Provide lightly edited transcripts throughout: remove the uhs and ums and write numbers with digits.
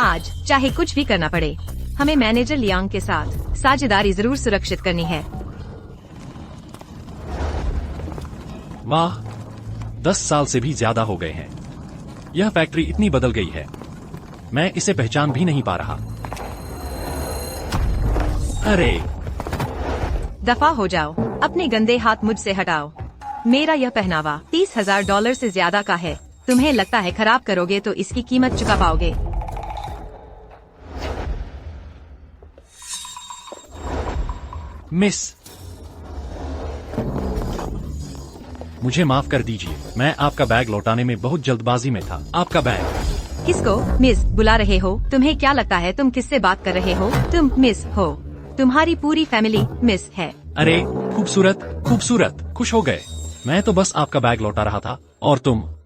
आज चाहे कुछ भी करना पड़े, हमें मैनेजर लियांग के साथ साझेदारी जरूर सुरक्षित करनी है। वाह, 10 साल से भी ज्यादा हो गए हैं। यह फैक्ट्री इतनी बदल गई है, मैं इसे पहचान भी नहीं पा रहा। अरे दफा हो जाओ, अपने गंदे हाथ मुझसे हटाओ। मेरा यह पहनावा $30,000 से ज्यादा का है। तुम्हें लगता है खराब करोगे तो इसकी कीमत चुका पाओगे? मिस, मुझे माफ कर दीजिए, मैं आपका बैग लौटाने में बहुत जल्दबाजी में था। आपका बैग। किसको मिस बुला रहे हो? तुम्हें क्या लगता है तुम किससे बात कर रहे हो? तुम मिस हो, तुम्हारी पूरी फैमिली मिस है। अरे खूबसूरत खूबसूरत, खुश हो गए। मैं तो बस आपका बैग लौटा रहा था। और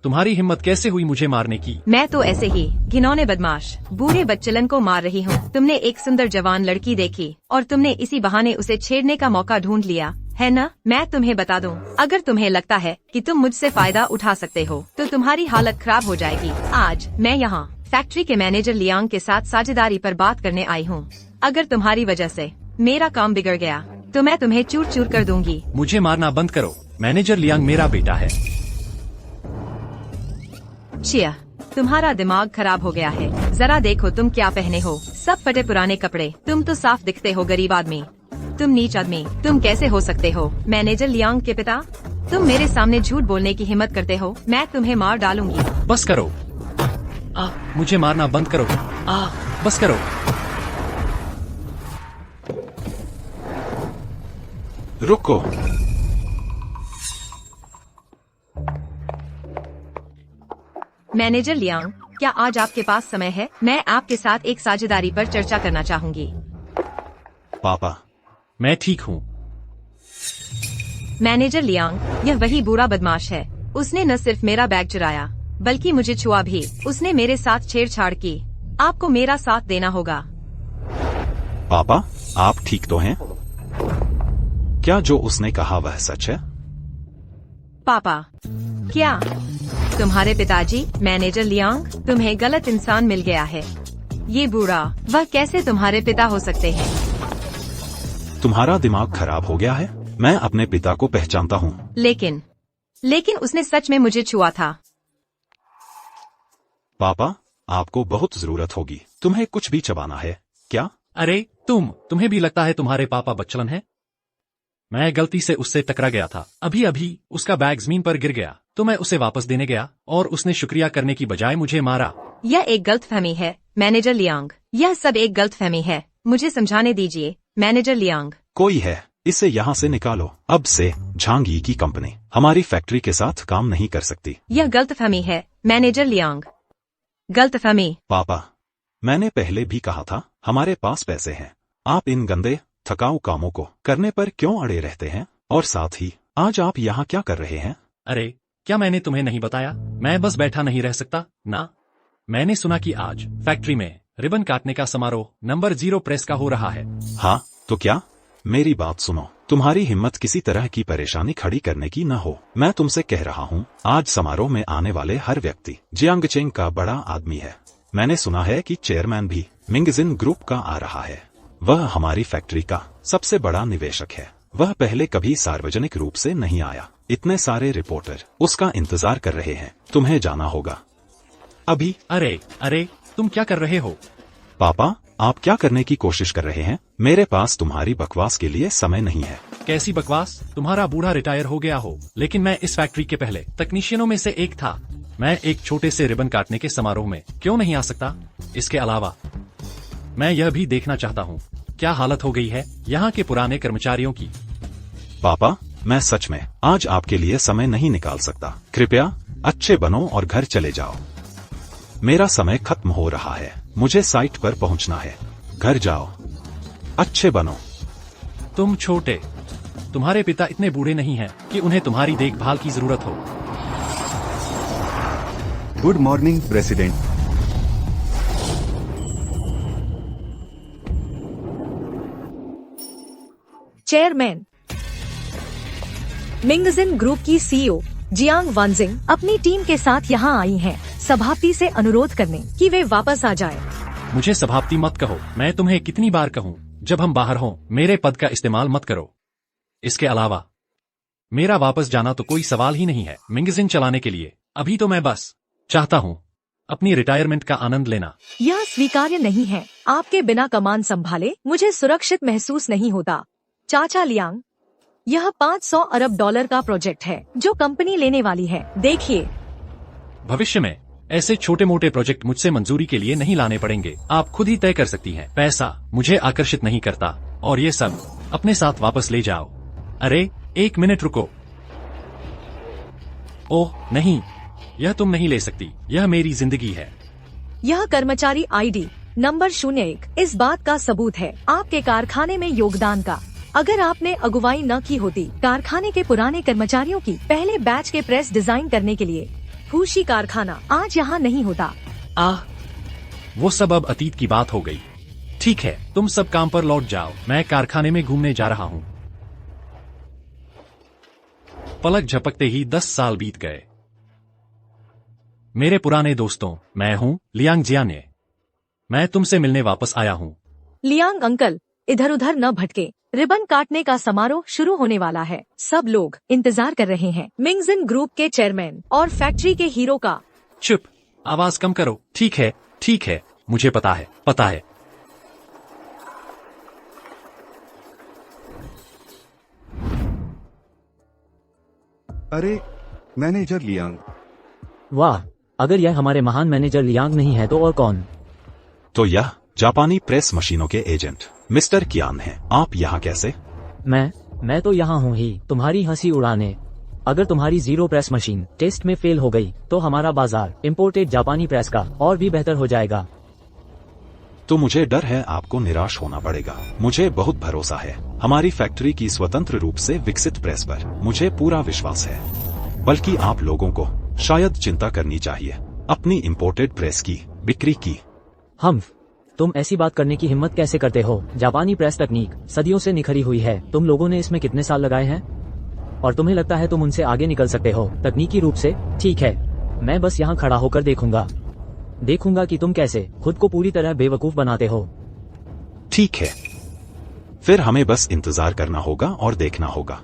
तुम्हारी हिम्मत कैसे हुई मुझे मारने की? मैं तो ऐसे ही घिनौने बदमाश बूढ़े बच्चलन को मार रही हूँ। तुमने एक सुंदर जवान लड़की देखी और तुमने इसी बहाने उसे छेड़ने का मौका ढूंढ लिया, है न? मैं तुम्हें बता दूं, अगर तुम्हें लगता है कि तुम मुझसे फायदा उठा सकते हो तो तुम्हारी हालत खराब हो जाएगी। आज मैं यहाँ फैक्ट्री के मैनेजर लियांग के साथ साझेदारी पर बात करने आई हूँ। अगर तुम्हारी वजह से मेरा काम बिगड़ गया तो मैं तुम्हें चूर चूर कर दूंगी। मुझे मारना बंद करो। मैनेजर लियांग मेरा बेटा है। चिया, तुम्हारा दिमाग खराब हो गया है। जरा देखो तुम क्या पहने हो, सब फटे पुराने कपड़े। तुम तो साफ दिखते हो गरीब आदमी, तुम नीच आदमी। तुम कैसे हो सकते हो मैनेजर लियांग के पिता? तुम मेरे सामने झूठ बोलने की हिम्मत करते हो? मैं तुम्हें मार डालूंगी। बस करो। मुझे मारना बंद करो। बस करो। रुको। मैनेजर लियांग, क्या आज आपके पास समय है? मैं आपके साथ एक साझेदारी पर चर्चा करना चाहूंगी। पापा, मैं ठीक हूँ। मैनेजर लियांग, यह वही बुरा बदमाश है। उसने न सिर्फ मेरा बैग चुराया बल्कि मुझे छुआ भी। उसने मेरे साथ छेड़छाड़ की। आपको मेरा साथ देना होगा। पापा, आप ठीक तो हैं? क्या जो उसने कहा वह सच है? पापा, क्या तुम्हारे पिताजी मैनेजर लियांग, तुम्हें गलत इंसान मिल गया है। ये बुरा, वह कैसे तुम्हारे पिता हो सकते हैं? तुम्हारा दिमाग खराब हो गया है। मैं अपने पिता को पहचानता हूँ। लेकिन उसने सच में मुझे छुआ था। पापा, आपको बहुत जरूरत होगी। तुम्हें कुछ भी चबाना है क्या? अरे तुम्हें भी लगता है तुम्हारे पापा बच्चलन है? मैं गलती से उससे टकरा गया था। अभी उसका बैग जमीन पर गिर गया तो मैं उसे वापस देने गया और उसने शुक्रिया करने की बजाय मुझे मारा। यह एक गलतफहमी है मैनेजर लियांग, यह सब एक गलतफहमी है। मुझे समझाने दीजिए मैनेजर लियांग। कोई है, इसे यहाँ से निकालो। अब से झांगी की कंपनी हमारी फैक्ट्री के साथ काम नहीं कर सकती। यह गलतफहमी है मैनेजर लियांग, गलतफहमी। पापा, मैंने पहले भी कहा था हमारे पास पैसे हैं। आप इन गंदे थकाऊ कामों को करने पर क्यों अड़े रहते हैं? और साथ ही आज आप यहाँ क्या कर रहे हैं? अरे क्या मैंने तुम्हें नहीं बताया? मैं बस बैठा नहीं रह सकता ना। मैंने सुना कि आज फैक्ट्री में रिबन काटने का समारोह नंबर 0 प्रेस का हो रहा है। हाँ तो क्या? मेरी बात सुनो। तुम्हारी हिम्मत किसी तरह की परेशानी खड़ी करने की न हो। मैं तुमसे कह रहा हूँ, आज समारोह में आने वाले हर व्यक्ति जियांगचेंग का बड़ा आदमी है। मैंने सुना है कि चेयरमैन भी मिंगजिन ग्रुप का आ रहा है। वह हमारी फैक्ट्री का सबसे बड़ा निवेशक है। वह पहले कभी सार्वजनिक रूप से नहीं आया। इतने सारे रिपोर्टर उसका इंतजार कर रहे हैं। तुम्हें जाना होगा अभी। अरे तुम क्या कर रहे हो? पापा, आप क्या करने की कोशिश कर रहे हैं? मेरे पास तुम्हारी बकवास के लिए समय नहीं है। कैसी बकवास? तुम्हारा बूढ़ा रिटायर हो गया हो, लेकिन मैं इस फैक्ट्री के पहले तकनीशियनों में से एक था। मैं एक छोटे से रिबन काटने के समारोह में क्यों नहीं आ सकता? इसके अलावा मैं यह भी देखना चाहता हूँ क्या हालत हो गई है यहाँ के पुराने कर्मचारियों की। पापा, मैं सच में आज आपके लिए समय नहीं निकाल सकता। कृपया अच्छे बनो और घर चले जाओ। मेरा समय खत्म हो रहा है। मुझे साइट पर पहुंचना है। घर जाओ, अच्छे बनो। तुम छोटे, तुम्हारे पिता इतने बूढ़े नहीं हैं कि उन्हें तुम्हारी देखभाल की जरूरत हो। Good morning president. Chairman, Mingjin group की सीईओ जियांग वानजिंग अपनी टीम के साथ यहाँ आई हैं, सभापति से अनुरोध करने कि वे वापस आ जाएं। मुझे सभापति मत कहो। मैं तुम्हें कितनी बार कहूं, जब हम बाहर हों मेरे पद का इस्तेमाल मत करो। इसके अलावा मेरा वापस जाना तो कोई सवाल ही नहीं है मैगजीन चलाने के लिए। अभी तो मैं बस चाहता हूं अपनी रिटायरमेंट का आनंद लेना। यह स्वीकार्य नहीं है। आपके बिना कमान संभाले मुझे सुरक्षित महसूस नहीं होता। चाचा लियांग, यह 500 अरब डॉलर का प्रोजेक्ट है जो कंपनी लेने वाली है। देखिए, भविष्य में ऐसे छोटे मोटे प्रोजेक्ट मुझसे मंजूरी के लिए नहीं लाने पड़ेंगे। आप खुद ही तय कर सकती हैं। पैसा मुझे आकर्षित नहीं करता और ये सब अपने साथ वापस ले जाओ। अरे एक मिनट रुको। ओह नहीं, यह तुम नहीं ले सकती। यह मेरी जिंदगी है। यह कर्मचारी आईडी नंबर 01 इस बात का सबूत है आपके कारखाने में योगदान का। अगर आपने अगुवाई न की होती कारखाने के पुराने कर्मचारियों की पहले बैच के प्रेस डिजाइन करने के लिए, फूशी कारखाना आज यहाँ नहीं होता। वो सब अब अतीत की बात हो गई। ठीक है, तुम सब काम पर लौट जाओ। मैं कारखाने में घूमने जा रहा हूँ। पलक झपकते ही 10 साल बीत गए। मेरे पुराने दोस्तों, मैं हूँ लियांग जियाने। मैं तुमसे मिलने वापस आया हूँ। लियांग अंकल, इधर उधर न भटके। रिबन काटने का समारोह शुरू होने वाला है। सब लोग इंतजार कर रहे हैं। मिंगजिन ग्रुप के चेयरमैन और फैक्ट्री के हीरो का। चुप, आवाज कम करो। ठीक है, मुझे पता है। अरे मैनेजर लियांग, वाह, अगर यह हमारे महान मैनेजर लियांग नहीं है तो और कौन? तो यह जापानी प्रेस मशीनों के एजेंट मिस्टर कियान हैं। आप यहाँ कैसे? मैं तो यहाँ हूँ ही तुम्हारी हंसी उड़ाने। अगर तुम्हारी जीरो प्रेस मशीन टेस्ट में फेल हो गई तो हमारा बाजार इम्पोर्टेड जापानी प्रेस का और भी बेहतर हो जाएगा। तो मुझे डर है आपको निराश होना पड़ेगा। मुझे बहुत भरोसा है हमारी फैक्ट्री की स्वतंत्र रूप से विकसित प्रेस पर। मुझे पूरा विश्वास है। बल्कि आप लोगों को शायद चिंता करनी चाहिए अपनी इम्पोर्टेड प्रेस की बिक्री की। तुम ऐसी बात करने की हिम्मत कैसे करते हो? जापानी प्रेस तकनीक सदियों से निखरी हुई है। तुम लोगों ने इसमें कितने साल लगाए हैं और तुम्हें लगता है तुम उनसे आगे निकल सकते हो तकनीकी रूप से? ठीक है, मैं बस यहाँ खड़ा होकर देखूंगा कि तुम कैसे खुद को पूरी तरह बेवकूफ बनाते हो। ठीक है, फिर हमें बस इंतजार करना होगा और देखना होगा।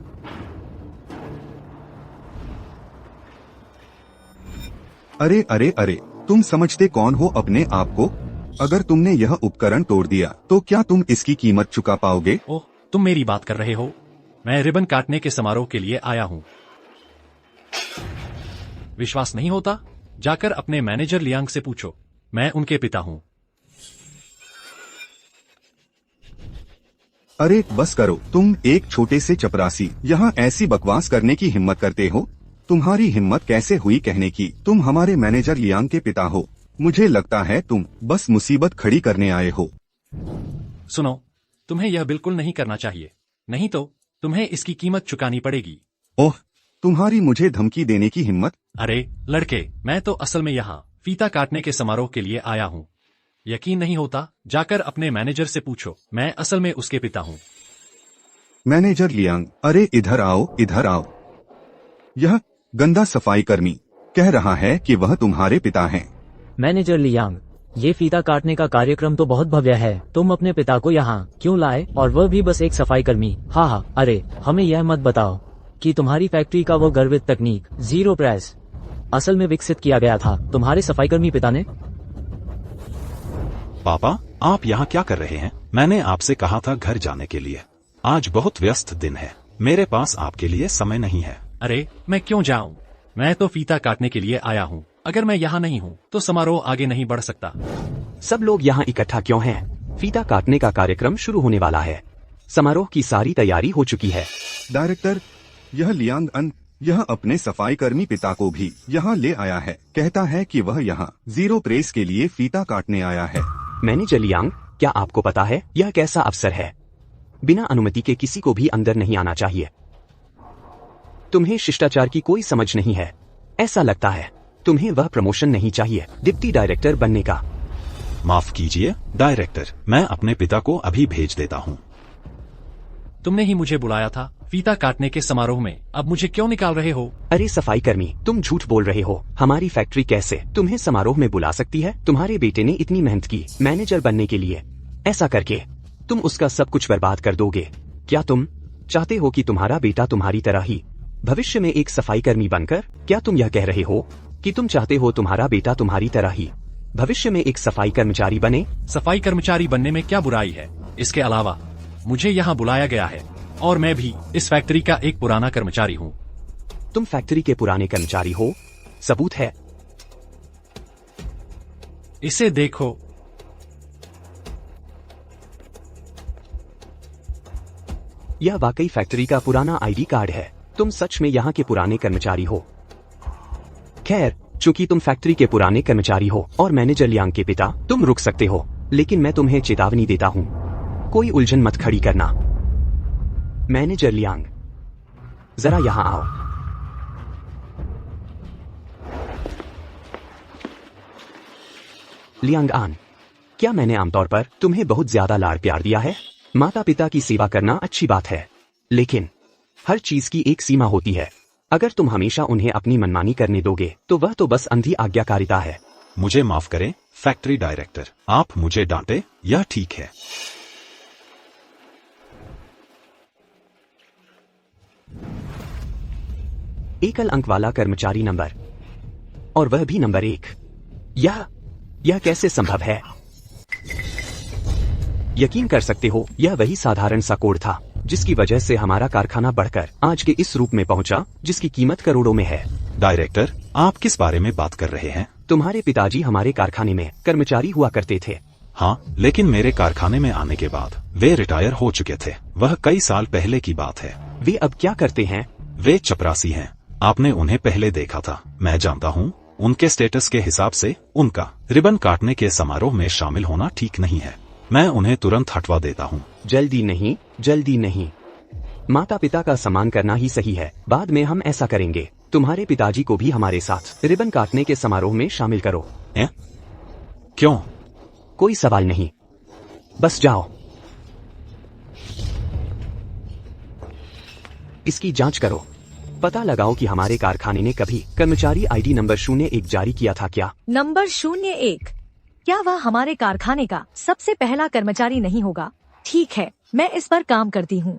अरे, तुम समझते कौन हो अपने आप को? अगर तुमने यह उपकरण तोड़ दिया तो क्या तुम इसकी कीमत चुका पाओगे? ओह, तुम मेरी बात कर रहे हो? मैं रिबन काटने के समारोह के लिए आया हूँ। विश्वास नहीं होता? जाकर अपने मैनेजर लियांग से पूछो। मैं उनके पिता हूँ। अरे बस करो, तुम एक छोटे से चपरासी यहाँ ऐसी बकवास करने की हिम्मत करते हो? तुम्हारी हिम्मत कैसे हुई कहने की तुम हमारे मैनेजर लियांग के पिता हो? मुझे लगता है तुम बस मुसीबत खड़ी करने आए हो। सुनो, तुम्हें यह बिल्कुल नहीं करना चाहिए, नहीं तो तुम्हें इसकी कीमत चुकानी पड़ेगी। ओह, तुम्हारी मुझे धमकी देने की हिम्मत? अरे लड़के, मैं तो असल में यहाँ फीता काटने के समारोह के लिए आया हूँ। यकीन नहीं होता? जाकर अपने मैनेजर से पूछो। मैं असल में उसके पिता हूँ। मैनेजर लियांग, अरे इधर आओ। यह गंदा सफाई कर्मी कह रहा है कि वह तुम्हारे पिता हैं। मैनेजर लियांग, ये फीता काटने का कार्यक्रम तो बहुत भव्य है। तुम अपने पिता को यहाँ क्यों लाए, और वह भी बस एक सफाई कर्मी? हाँ, अरे हमें यह मत बताओ कि तुम्हारी फैक्ट्री का वो गर्वित तकनीक जीरो प्रेस असल में विकसित किया गया था तुम्हारे सफाई कर्मी पिता ने। पापा, आप यहाँ क्या कर रहे हैं? मैंने आपसे कहा था घर जाने के लिए। आज बहुत व्यस्त दिन है, मेरे पास आपके लिए समय नहीं है। अरे मैं क्यों जाऊँ? मैं तो फीता काटने के लिए आया हूँ। अगर मैं यहाँ नहीं हूँ तो समारोह आगे नहीं बढ़ सकता। सब लोग यहाँ इकट्ठा क्यों हैं? फीता काटने का कार्यक्रम शुरू होने वाला है। समारोह की सारी तैयारी हो चुकी है। डायरेक्टर, यह लियांग अन यह अपने सफाई कर्मी पिता को भी यहाँ ले आया है। कहता है कि वह यहाँ जीरो प्रेस के लिए फीता काटने आया है। मैनेजर लियांग, क्या आपको पता है यह कैसा अवसर है? बिना अनुमति के किसी को भी अंदर नहीं आना चाहिए। तुम्हें शिष्टाचार की कोई समझ नहीं है। ऐसा लगता है तुम्हें वह प्रमोशन नहीं चाहिए डिप्टी डायरेक्टर बनने का। माफ कीजिए डायरेक्टर, मैं अपने पिता को अभी भेज देता हूँ। तुमने ही मुझे बुलाया था फीता काटने के समारोह में अब मुझे क्यों निकाल रहे हो? अरे सफाई कर्मी, तुम झूठ बोल रहे हो। हमारी फैक्ट्री कैसे तुम्हें समारोह में बुला सकती है? तुम्हारे बेटे ने इतनी मेहनत की मैनेजर बनने के लिए, ऐसा करके तुम उसका सब कुछ बर्बाद कर दोगे। क्या तुम चाहते हो कि तुम्हारा बेटा तुम्हारी तरह ही भविष्य में एक सफाई कर्मी बनकर? क्या तुम यह कह रहे हो कि तुम चाहते हो तुम्हारा बेटा तुम्हारी तरह ही भविष्य में एक सफाई कर्मचारी बने? सफाई कर्मचारी बनने में क्या बुराई है? इसके अलावा मुझे यहाँ बुलाया गया है और मैं भी इस फैक्ट्री का एक पुराना कर्मचारी हूँ। तुम फैक्ट्री के पुराने कर्मचारी हो? सबूत है? इसे देखो। यह वाकई फैक्ट्री का पुराना आईडी कार्ड है। तुम सच में यहाँ के पुराने कर्मचारी हो। खैर, चूंकि तुम फैक्ट्री के पुराने कर्मचारी हो और मैनेजर लियांग के पिता, तुम रुक सकते हो, लेकिन मैं तुम्हें चेतावनी देता हूँ, कोई उलझन मत खड़ी करना। मैनेजर लियांग, जरा यहाँ आओ। लियांग आन, क्या मैंने आमतौर पर तुम्हें बहुत ज्यादा लाड़ प्यार दिया है? माता पिता की सेवा करना अच्छी बात है, लेकिन हर चीज की एक सीमा होती है। अगर तुम हमेशा उन्हें अपनी मनमानी करने दोगे तो वह तो बस अंधी आज्ञाकारिता है। मुझे माफ करें फैक्ट्री डायरेक्टर, आप मुझे डांटे यह ठीक है। एकल अंक वाला कर्मचारी नंबर, और वह भी नंबर 1। यह कैसे संभव है? यकीन कर सकते हो, यह वही साधारण सा कोड था जिसकी वजह से हमारा कारखाना बढ़कर आज के इस रूप में पहुंचा जिसकी कीमत करोड़ों में है। डायरेक्टर, आप किस बारे में बात कर रहे हैं? तुम्हारे पिताजी हमारे कारखाने में कर्मचारी हुआ करते थे। हाँ, लेकिन मेरे कारखाने में आने के बाद वे रिटायर हो चुके थे। वह कई साल पहले की बात है। वे अब क्या करते हैं? वे चपरासी हैं। आपने उन्हें पहले देखा था। मैं जानता हूँ, उनके स्टेटस के हिसाब से उनका रिबन काटने के समारोह में शामिल होना ठीक नहीं है। मैं उन्हें तुरंत हटवा देता हूँ। जल्दी नहीं। माता पिता का सम्मान करना ही सही है। बाद में हम ऐसा करेंगे। तुम्हारे पिताजी को भी हमारे साथ रिबन काटने के समारोह में शामिल करो। क्यों? कोई सवाल नहीं, बस जाओ। इसकी जांच करो। पता लगाओ कि हमारे कारखाने ने कभी कर्मचारी आईडी नंबर 01 जारी किया था क्या? नंबर 01? क्या वह हमारे कारखाने का सबसे पहला कर्मचारी नहीं होगा? ठीक है, मैं इस पर काम करती हूँ।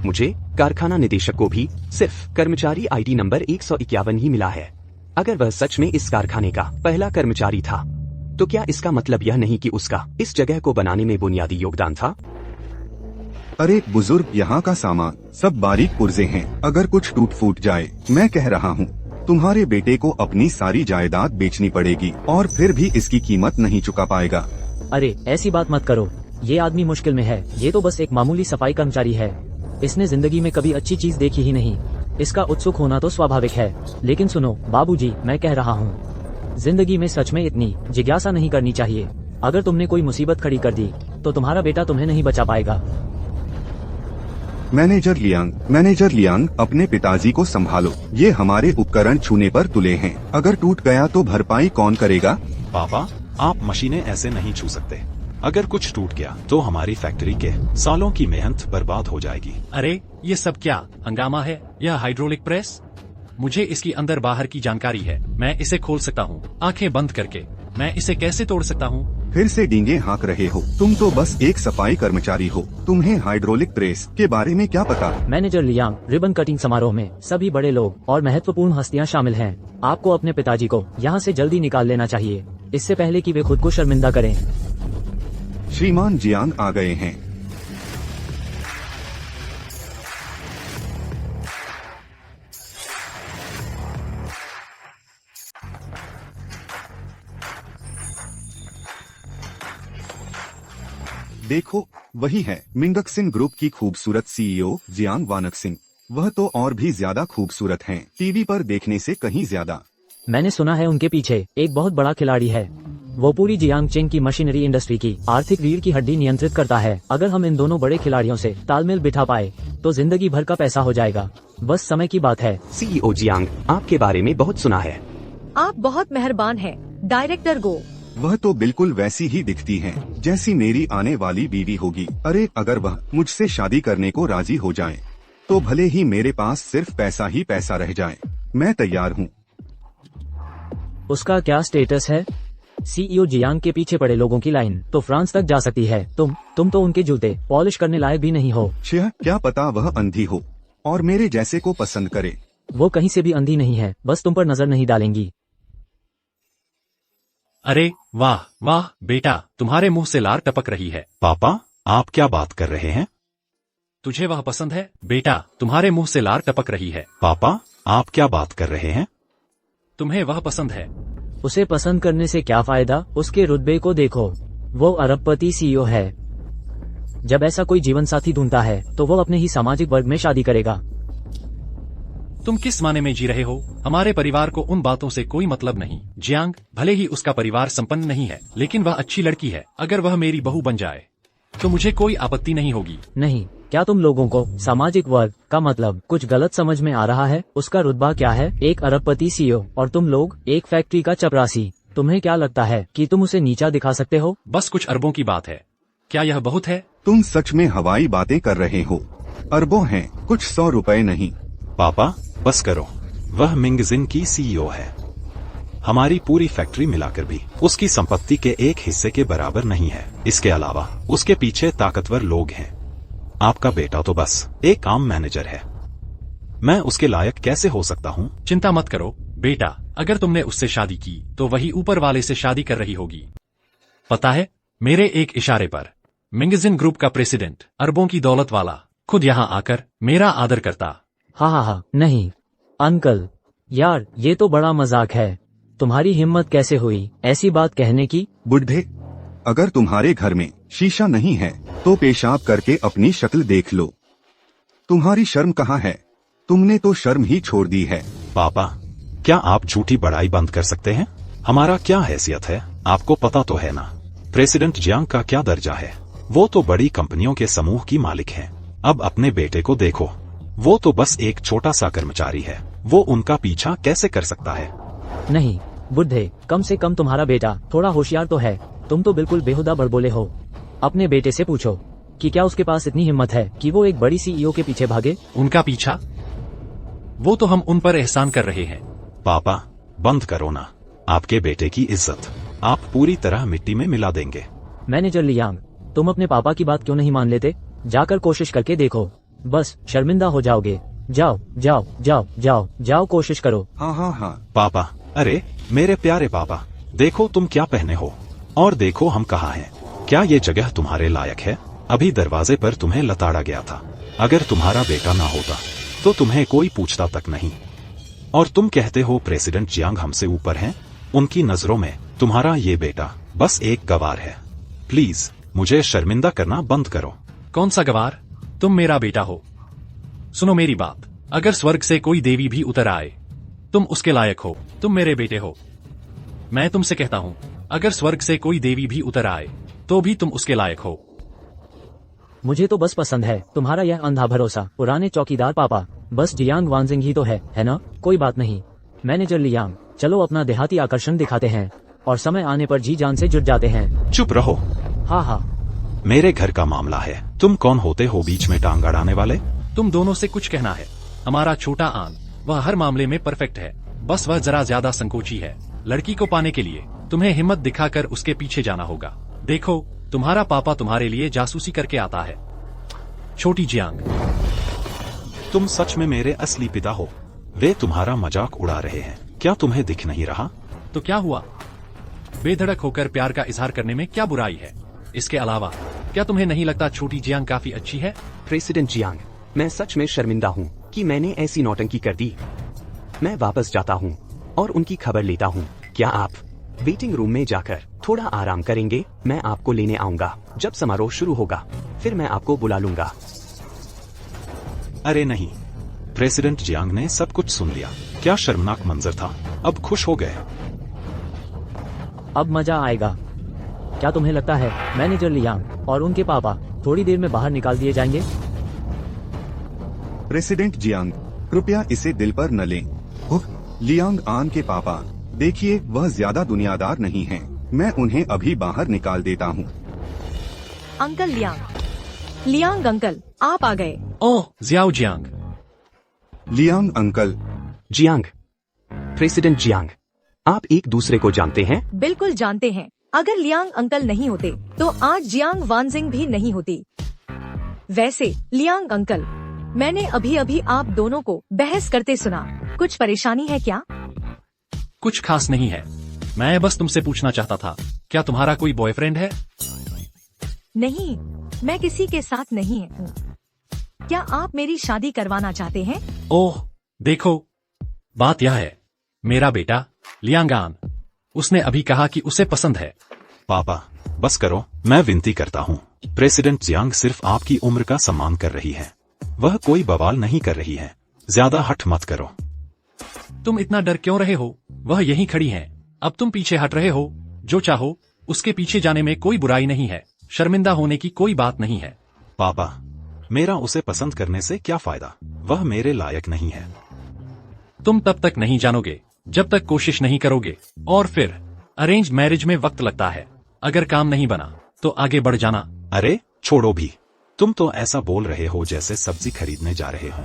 मुझे कारखाना निदेशक को भी सिर्फ कर्मचारी आईडी नंबर 151 ही मिला है। अगर वह सच में इस कारखाने का पहला कर्मचारी था, तो क्या इसका मतलब यह नहीं कि उसका इस जगह को बनाने में बुनियादी योगदान था? अरे बुजुर्ग, यहाँ का सामान सब बारीक पुर्जे हैं। अगर कुछ टूट फूट जाए, मैं कह रहा हूँ, तुम्हारे बेटे को अपनी सारी जायदाद बेचनी पड़ेगी और फिर भी इसकी कीमत नहीं चुका पाएगा। अरे ऐसी बात मत करो, ये आदमी मुश्किल में है। ये तो बस एक मामूली सफाई कर्मचारी है। इसने जिंदगी में कभी अच्छी चीज देखी ही नहीं। इसका उत्सुक होना तो स्वाभाविक है। लेकिन सुनो बाबूजी, मैं कह रहा हूँ, जिंदगी में सच में इतनी जिज्ञासा नहीं करनी चाहिए। अगर तुमने कोई मुसीबत खड़ी कर दी तो तुम्हारा बेटा तुम्हें नहीं बचा पाएगा। मैनेजर लियांग, अपने पिताजी को संभालो। ये हमारे उपकरण छूने पर तुले हैं। अगर टूट गया तो भरपाई कौन करेगा? पापा, आप मशीनें ऐसे नहीं छू सकते। अगर कुछ टूट गया तो हमारी फैक्ट्री के सालों की मेहनत बर्बाद हो जाएगी। अरे ये सब क्या हंगामा है? यह हाइड्रोलिक प्रेस, मुझे इसकी अंदर बाहर की जानकारी है। मैं इसे खोल सकता हूँ आंखें बंद करके। मैं इसे कैसे तोड़ सकता हूँ? फिर से डींगे हाँक रहे हो? तुम तो बस एक सफाई कर्मचारी हो। तुम्हें हाइड्रोलिक प्रेस के बारे में क्या पता? मैनेजर लियांग, रिबन कटिंग समारोह में सभी बड़े लोग और महत्वपूर्ण हस्तियां शामिल हैं। आपको अपने पिताजी को यहाँ से जल्दी निकाल लेना चाहिए, इससे पहले कि वे खुद को शर्मिंदा करें। श्रीमान जियांग आ गए हैं। देखो, वही है मिंगक्सिन ग्रुप की खूबसूरत सीईओ जियांग वानक्सिन। वह तो और भी ज्यादा खूबसूरत हैं, टीवी पर देखने से कहीं ज्यादा। मैंने सुना है उनके पीछे एक बहुत बड़ा खिलाड़ी है। वो पूरी जियांगचेन की मशीनरी इंडस्ट्री की आर्थिक रीढ़ की हड्डी नियंत्रित करता है। अगर हम इन दोनों बड़े खिलाड़ियों से तालमेल बिठा पाए तो जिंदगी भर का पैसा हो जाएगा। बस समय की बात है। सीईओ जियांग, आपके बारे में बहुत सुना है। आप बहुत मेहरबान हैं, डायरेक्टर गो। वह तो बिल्कुल वैसी ही दिखती है जैसी मेरी आने वाली बीवी होगी। अरे अगर वह मुझसे शादी करने को राजी हो जाए तो भले ही मेरे पास सिर्फ पैसा ही पैसा रह जाए, मैं तैयार हूँ। उसका क्या स्टेटस है? सीईओ जियांग के पीछे पड़े लोगों की लाइन तो फ्रांस तक जा सकती है। तुम तो उनके जूते पॉलिश करने लायक भी नहीं हो। छह, क्या पता वह अंधी हो और मेरे जैसे को पसंद करे। वो कहीं से भी अंधी नहीं है, बस तुम पर नजर नहीं डालेंगी। अरे वाह वाह बेटा, तुम्हारे मुंह से लार टपक रही है। पापा, आप क्या बात कर रहे हैं? तुझे वह पसंद है? बेटा, तुम्हारे मुंह से लार टपक रही है। पापा, आप क्या बात कर रहे हैं? तुम्हें वह पसंद है? उसे पसंद करने से क्या फायदा? उसके रुतबे को देखो, वो अरबपति सीईओ है। जब ऐसा कोई जीवन साथी ढूंढता है तो वो अपने ही सामाजिक वर्ग में शादी करेगा। तुम किस माने में जी रहे हो? हमारे परिवार को उन बातों से कोई मतलब नहीं। जियांग, भले ही उसका परिवार संपन्न नहीं है, लेकिन वह अच्छी लड़की है। अगर वह मेरी बहू बन जाए तो मुझे कोई आपत्ति नहीं होगी। नहीं, क्या तुम लोगों को सामाजिक वर्ग का मतलब कुछ गलत समझ में आ रहा है? उसका रुतबा क्या है? एक अरबपति सीईओ और तुम लोग एक फैक्ट्री का चपरासी। तुम्हें क्या लगता है कि तुम उसे नीचा दिखा सकते हो? बस कुछ अरबों की बात है, क्या यह बहुत है? तुम सच में हवाई बातें कर रहे हो? अरबों हैं, कुछ 100 रुपए नहीं। पापा, बस करो। वह मिंगजिन की सीईओ है। हमारी पूरी फैक्ट्री मिलाकर भी उसकी संपत्ति के एक हिस्से के बराबर नहीं है। इसके अलावा उसके पीछे ताकतवर लोग हैं। आपका बेटा तो बस एक आम मैनेजर है। मैं उसके लायक कैसे हो सकता हूँ? चिंता मत करो बेटा, अगर तुमने उससे शादी की तो वही ऊपर वाले से शादी कर रही होगी। पता है, मेरे एक इशारे पर मिंगजिन ग्रुप का प्रेसिडेंट, अरबों की दौलत वाला, खुद यहाँ आकर मेरा आदर करता। हाँ, नहीं अंकल, यार ये तो बड़ा मजाक है। तुम्हारी हिम्मत कैसे हुई ऐसी बात कहने की? बुढ़े, अगर तुम्हारे घर में शीशा नहीं है तो पेशाब करके अपनी शक्ल देख लो। तुम्हारी शर्म कहाँ है? तुमने तो शर्म ही छोड़ दी है। पापा, क्या आप झूठी बड़ाई बंद कर सकते हैं? हमारा क्या हैसियत है आपको पता तो है ना। प्रेसिडेंट जियांग का क्या दर्जा है? वो तो बड़ी कंपनियों के समूह की मालिक है। अब अपने बेटे को देखो, वो तो बस एक छोटा सा कर्मचारी है। वो उनका पीछा कैसे कर सकता है? नहीं बुढ़े, कम से कम तुम्हारा बेटा थोड़ा होशियार तो है। तुम तो बिल्कुल बेहुदा बड़बोले हो। अपने बेटे से पूछो कि क्या उसके पास इतनी हिम्मत है कि वो एक बड़ी सीईओ के पीछे भागे। उनका पीछा? वो तो हम उन पर एहसान कर रहे हैं। पापा, बंद करो ना। आपके बेटे की इज्जत आप पूरी तरह मिट्टी में मिला देंगे। मैनेजर लियांग, तुम अपने पापा की बात क्यों नहीं मान लेते? जाकर कोशिश करके देखो, बस शर्मिंदा हो जाओगे। जाओ जाओ जाओ जाओ जाओ, कोशिश करो। हाँ। पापा, अरे मेरे प्यारे पापा, देखो तुम क्या पहने हो और देखो हम कहाँ हैं। क्या ये जगह तुम्हारे लायक है? अभी दरवाजे पर तुम्हें लताड़ा गया था। अगर तुम्हारा बेटा ना होता तो तुम्हें कोई पूछता तक नहीं। और तुम कहते हो प्रेसिडेंट जियांग हमसे ऊपर हैं? उनकी नजरों में तुम्हारा ये बेटा बस एक गवार है। प्लीज मुझे शर्मिंदा करना बंद करो। कौन सा गवार? तुम मेरा बेटा हो। सुनो मेरी बात, अगर स्वर्ग से कोई देवी भी उतर आए तुम उसके लायक हो। तुम मेरे बेटे हो। मैं तुमसे कहता हूँ, अगर स्वर्ग से कोई देवी भी उतर आए तो भी तुम उसके लायक हो। मुझे तो बस पसंद है तुम्हारा यह अंधा भरोसा। पुराने चौकीदार पापा, बस जियांग वानजिंग ही तो है ना? कोई बात नहीं मैनेजर लियांग, चलो अपना देहाती आकर्षण दिखाते हैं और समय आने पर जी जान से जुट जाते हैं। चुप रहो। हाँ, मेरे घर का मामला है। तुम कौन होते हो बीच में टांग अड़ाने वाले? तुम दोनों से कुछ कहना है। हमारा छोटा आन, वह हर मामले में परफेक्ट है, बस वह जरा ज्यादा संकोची है। लड़की को पाने के लिए तुम्हें हिम्मत दिखाकर उसके पीछे जाना होगा। देखो, तुम्हारा पापा तुम्हारे लिए जासूसी करके आता है। छोटी जियांग, तुम सच में मेरे असली पिता हो। वे तुम्हारा मजाक उड़ा रहे हैं। क्या तुम्हें दिख नहीं रहा? तो क्या हुआ? बेधड़क होकर प्यार का इजहार करने में क्या बुराई है? इसके अलावा क्या तुम्हें नहीं लगता छोटी जियांग काफी अच्छी है? प्रेसिडेंट जियांग, मैं सच में शर्मिंदा हूँ कि मैंने ऐसी नौटंकी कर दी। मैं वापस जाता हूँ और उनकी खबर लेता हूँ। क्या आप वेटिंग रूम में जाकर थोड़ा आराम करेंगे? मैं आपको लेने आऊंगा जब समारोह शुरू होगा, फिर मैं आपको बुला लूंगा। अरे नहीं, प्रेसिडेंट जियांग ने सब कुछ सुन लिया। क्या शर्मनाक मंजर था। अब खुश हो गए। अब मजा आएगा। क्या तुम्हें लगता है मैनेजर लियांग और उनके पापा थोड़ी देर में बाहर निकाल दिए जाएंगे? प्रेसिडेंट जियांग, कृपया इसे दिल पर न लें। लियांग आन के पापा, देखिए वह ज्यादा दुनियादार नहीं हैं। मैं उन्हें अभी बाहर निकाल देता हूँ। Uncle Liang. लियांग अंकल, आप आ गए। Oh Xiao Jiang. Liang uncle. Jiang, president Jiang, आप एक दूसरे को जानते हैं? बिल्कुल जानते हैं। अगर लियांग अंकल नहीं होते तो आज जियांग वानजिंग भी नहीं होती। वैसे लियांग अंकल, मैंने अभी अभी आप दोनों को बहस करते सुना। कुछ परेशानी है क्या? कुछ खास नहीं है, मैं बस तुमसे पूछना चाहता था, क्या तुम्हारा कोई बॉयफ्रेंड है? नहीं, मैं किसी के साथ नहीं हूँ। क्या आप मेरी शादी करवाना चाहते हैं? ओह देखो, बात यह है, मेरा बेटा लियांगान, उसने अभी कहा कि उसे पसंद है। पापा बस करो, मैं विनती करता हूँ। प्रेसिडेंट जियांग सिर्फ आपकी उम्र का सम्मान कर रही है, वह कोई बवाल नहीं कर रही है। ज्यादा हठ मत करो। तुम इतना डर क्यों रहे हो? वह यहीं खड़ी हैं। अब तुम पीछे हट रहे हो। जो चाहो उसके पीछे जाने में कोई बुराई नहीं है, शर्मिंदा होने की कोई बात नहीं है। पापा, मेरा उसे पसंद करने से क्या फायदा? वह मेरे लायक नहीं है। तुम तब तक नहीं जानोगे जब तक कोशिश नहीं करोगे, और फिर अरेंज मैरिज में वक्त लगता है। अगर काम नहीं बना तो आगे बढ़ जाना। अरे छोड़ो भी, तुम तो ऐसा बोल रहे हो जैसे सब्जी खरीदने जा रहे हो।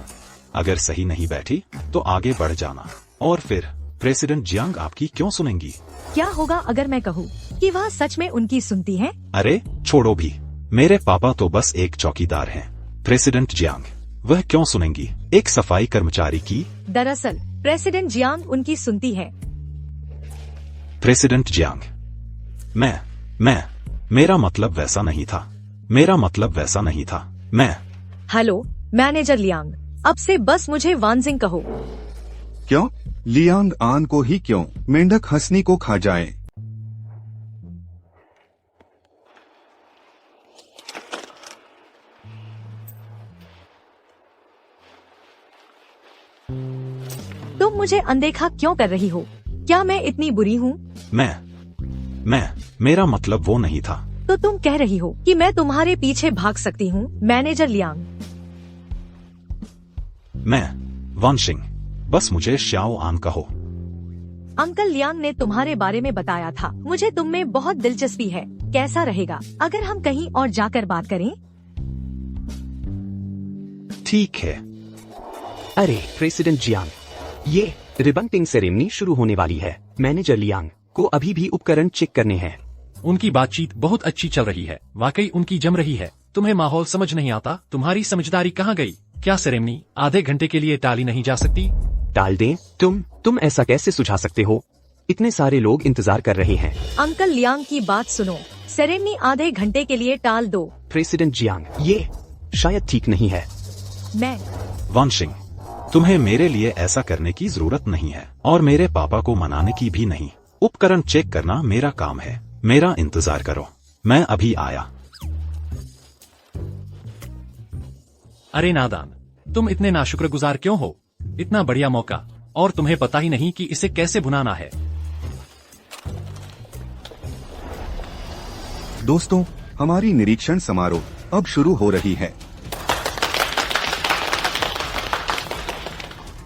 अगर सही नहीं बैठी तो आगे बढ़ जाना। और फिर प्रेसिडेंट जियांग आपकी क्यों सुनेंगी? क्या होगा अगर मैं कहूँ कि वह सच में उनकी सुनती हैं? अरे छोड़ो भी, मेरे पापा तो बस एक चौकीदार हैं। प्रेसिडेंट जियांग वह क्यों सुनेंगी एक सफाई कर्मचारी की? दरअसल प्रेसिडेंट जियांग उनकी सुनती है। प्रेसिडेंट जियांग, मेरा मतलब वैसा नहीं था। मेरा मतलब वैसा नहीं था। मैं हेलो मैनेजर लियांग, अब से बस मुझे वानजिंग कहो। क्यों? लियांग आन को ही क्यों? मेंढक हंसनी को खा जाए। तुम मुझे अनदेखा क्यों कर रही हो? क्या मैं इतनी बुरी हूँ? मेरा मतलब वो नहीं था। तो तुम कह रही हो कि मैं तुम्हारे पीछे भाग सकती हूँ? Manager Liang. मैं वानशिंग, बस मुझे श्याओ आन कहो। अंकल लियांग ने तुम्हारे बारे में बताया था। मुझे तुम में बहुत दिलचस्पी है। कैसा रहेगा अगर हम कहीं और जाकर बात करें? ठीक है। अरे प्रेसिडेंट जियांग, ये रिबन पिंग सेरेमनी शुरू होने वाली है। मैनेजर लियांग को अभी भी उपकरण चेक करने हैं। उनकी बातचीत बहुत अच्छी चल रही है, वाकई उनकी जम रही है। तुम्हें माहौल समझ नहीं आता? तुम्हारी समझदारी कहाँ गई? क्या सेरेमनी आधे घंटे के लिए टाली नहीं जा सकती? टाल दें? तुम ऐसा कैसे सुझा सकते हो? इतने सारे लोग इंतजार कर रहे हैं। अंकल लियांग की बात सुनो, सेरेमनी आधे घंटे के लिए टाल दो। प्रेसिडेंट जियांग, ये शायद ठीक नहीं है। मैं वानशिंग, तुम्हें मेरे लिए ऐसा करने की जरूरत नहीं है, और मेरे पापा को मनाने की भी नहीं। उपकरण चेक करना मेरा काम है। मेरा इंतजार करो, मैं अभी आया। अरे नादान, तुम इतने नाशुक्रगुजार क्यों हो? इतना बढ़िया मौका, और तुम्हें पता ही नहीं कि इसे कैसे भुनाना है। दोस्तों, हमारी निरीक्षण समारोह अब शुरू हो रही है।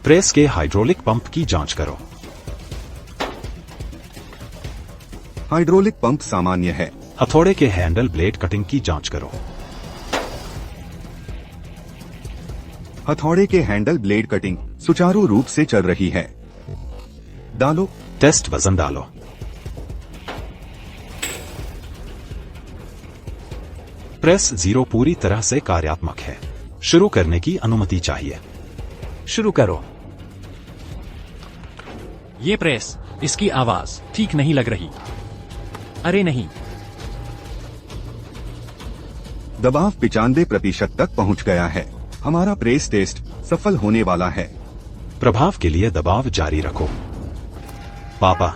प्रेस के हाइड्रोलिक पंप की जांच करो। हाइड्रोलिक पंप सामान्य है। हथौड़े के हैंडल ब्लेड कटिंग की जांच करो। हथौड़े के हैंडल ब्लेड कटिंग सुचारू रूप से चल रही है। डालो। टेस्ट वजन डालो। प्रेस 0 पूरी तरह से कार्यात्मक है। शुरू करने की अनुमति चाहिए। शुरू करो। ये प्रेस, इसकी आवाज ठीक नहीं लग रही। अरे नहीं, दबाव 95% तक पहुंच गया है। हमारा प्रेस टेस्ट सफल होने वाला है। प्रभाव के लिए दबाव जारी रखो। पापा।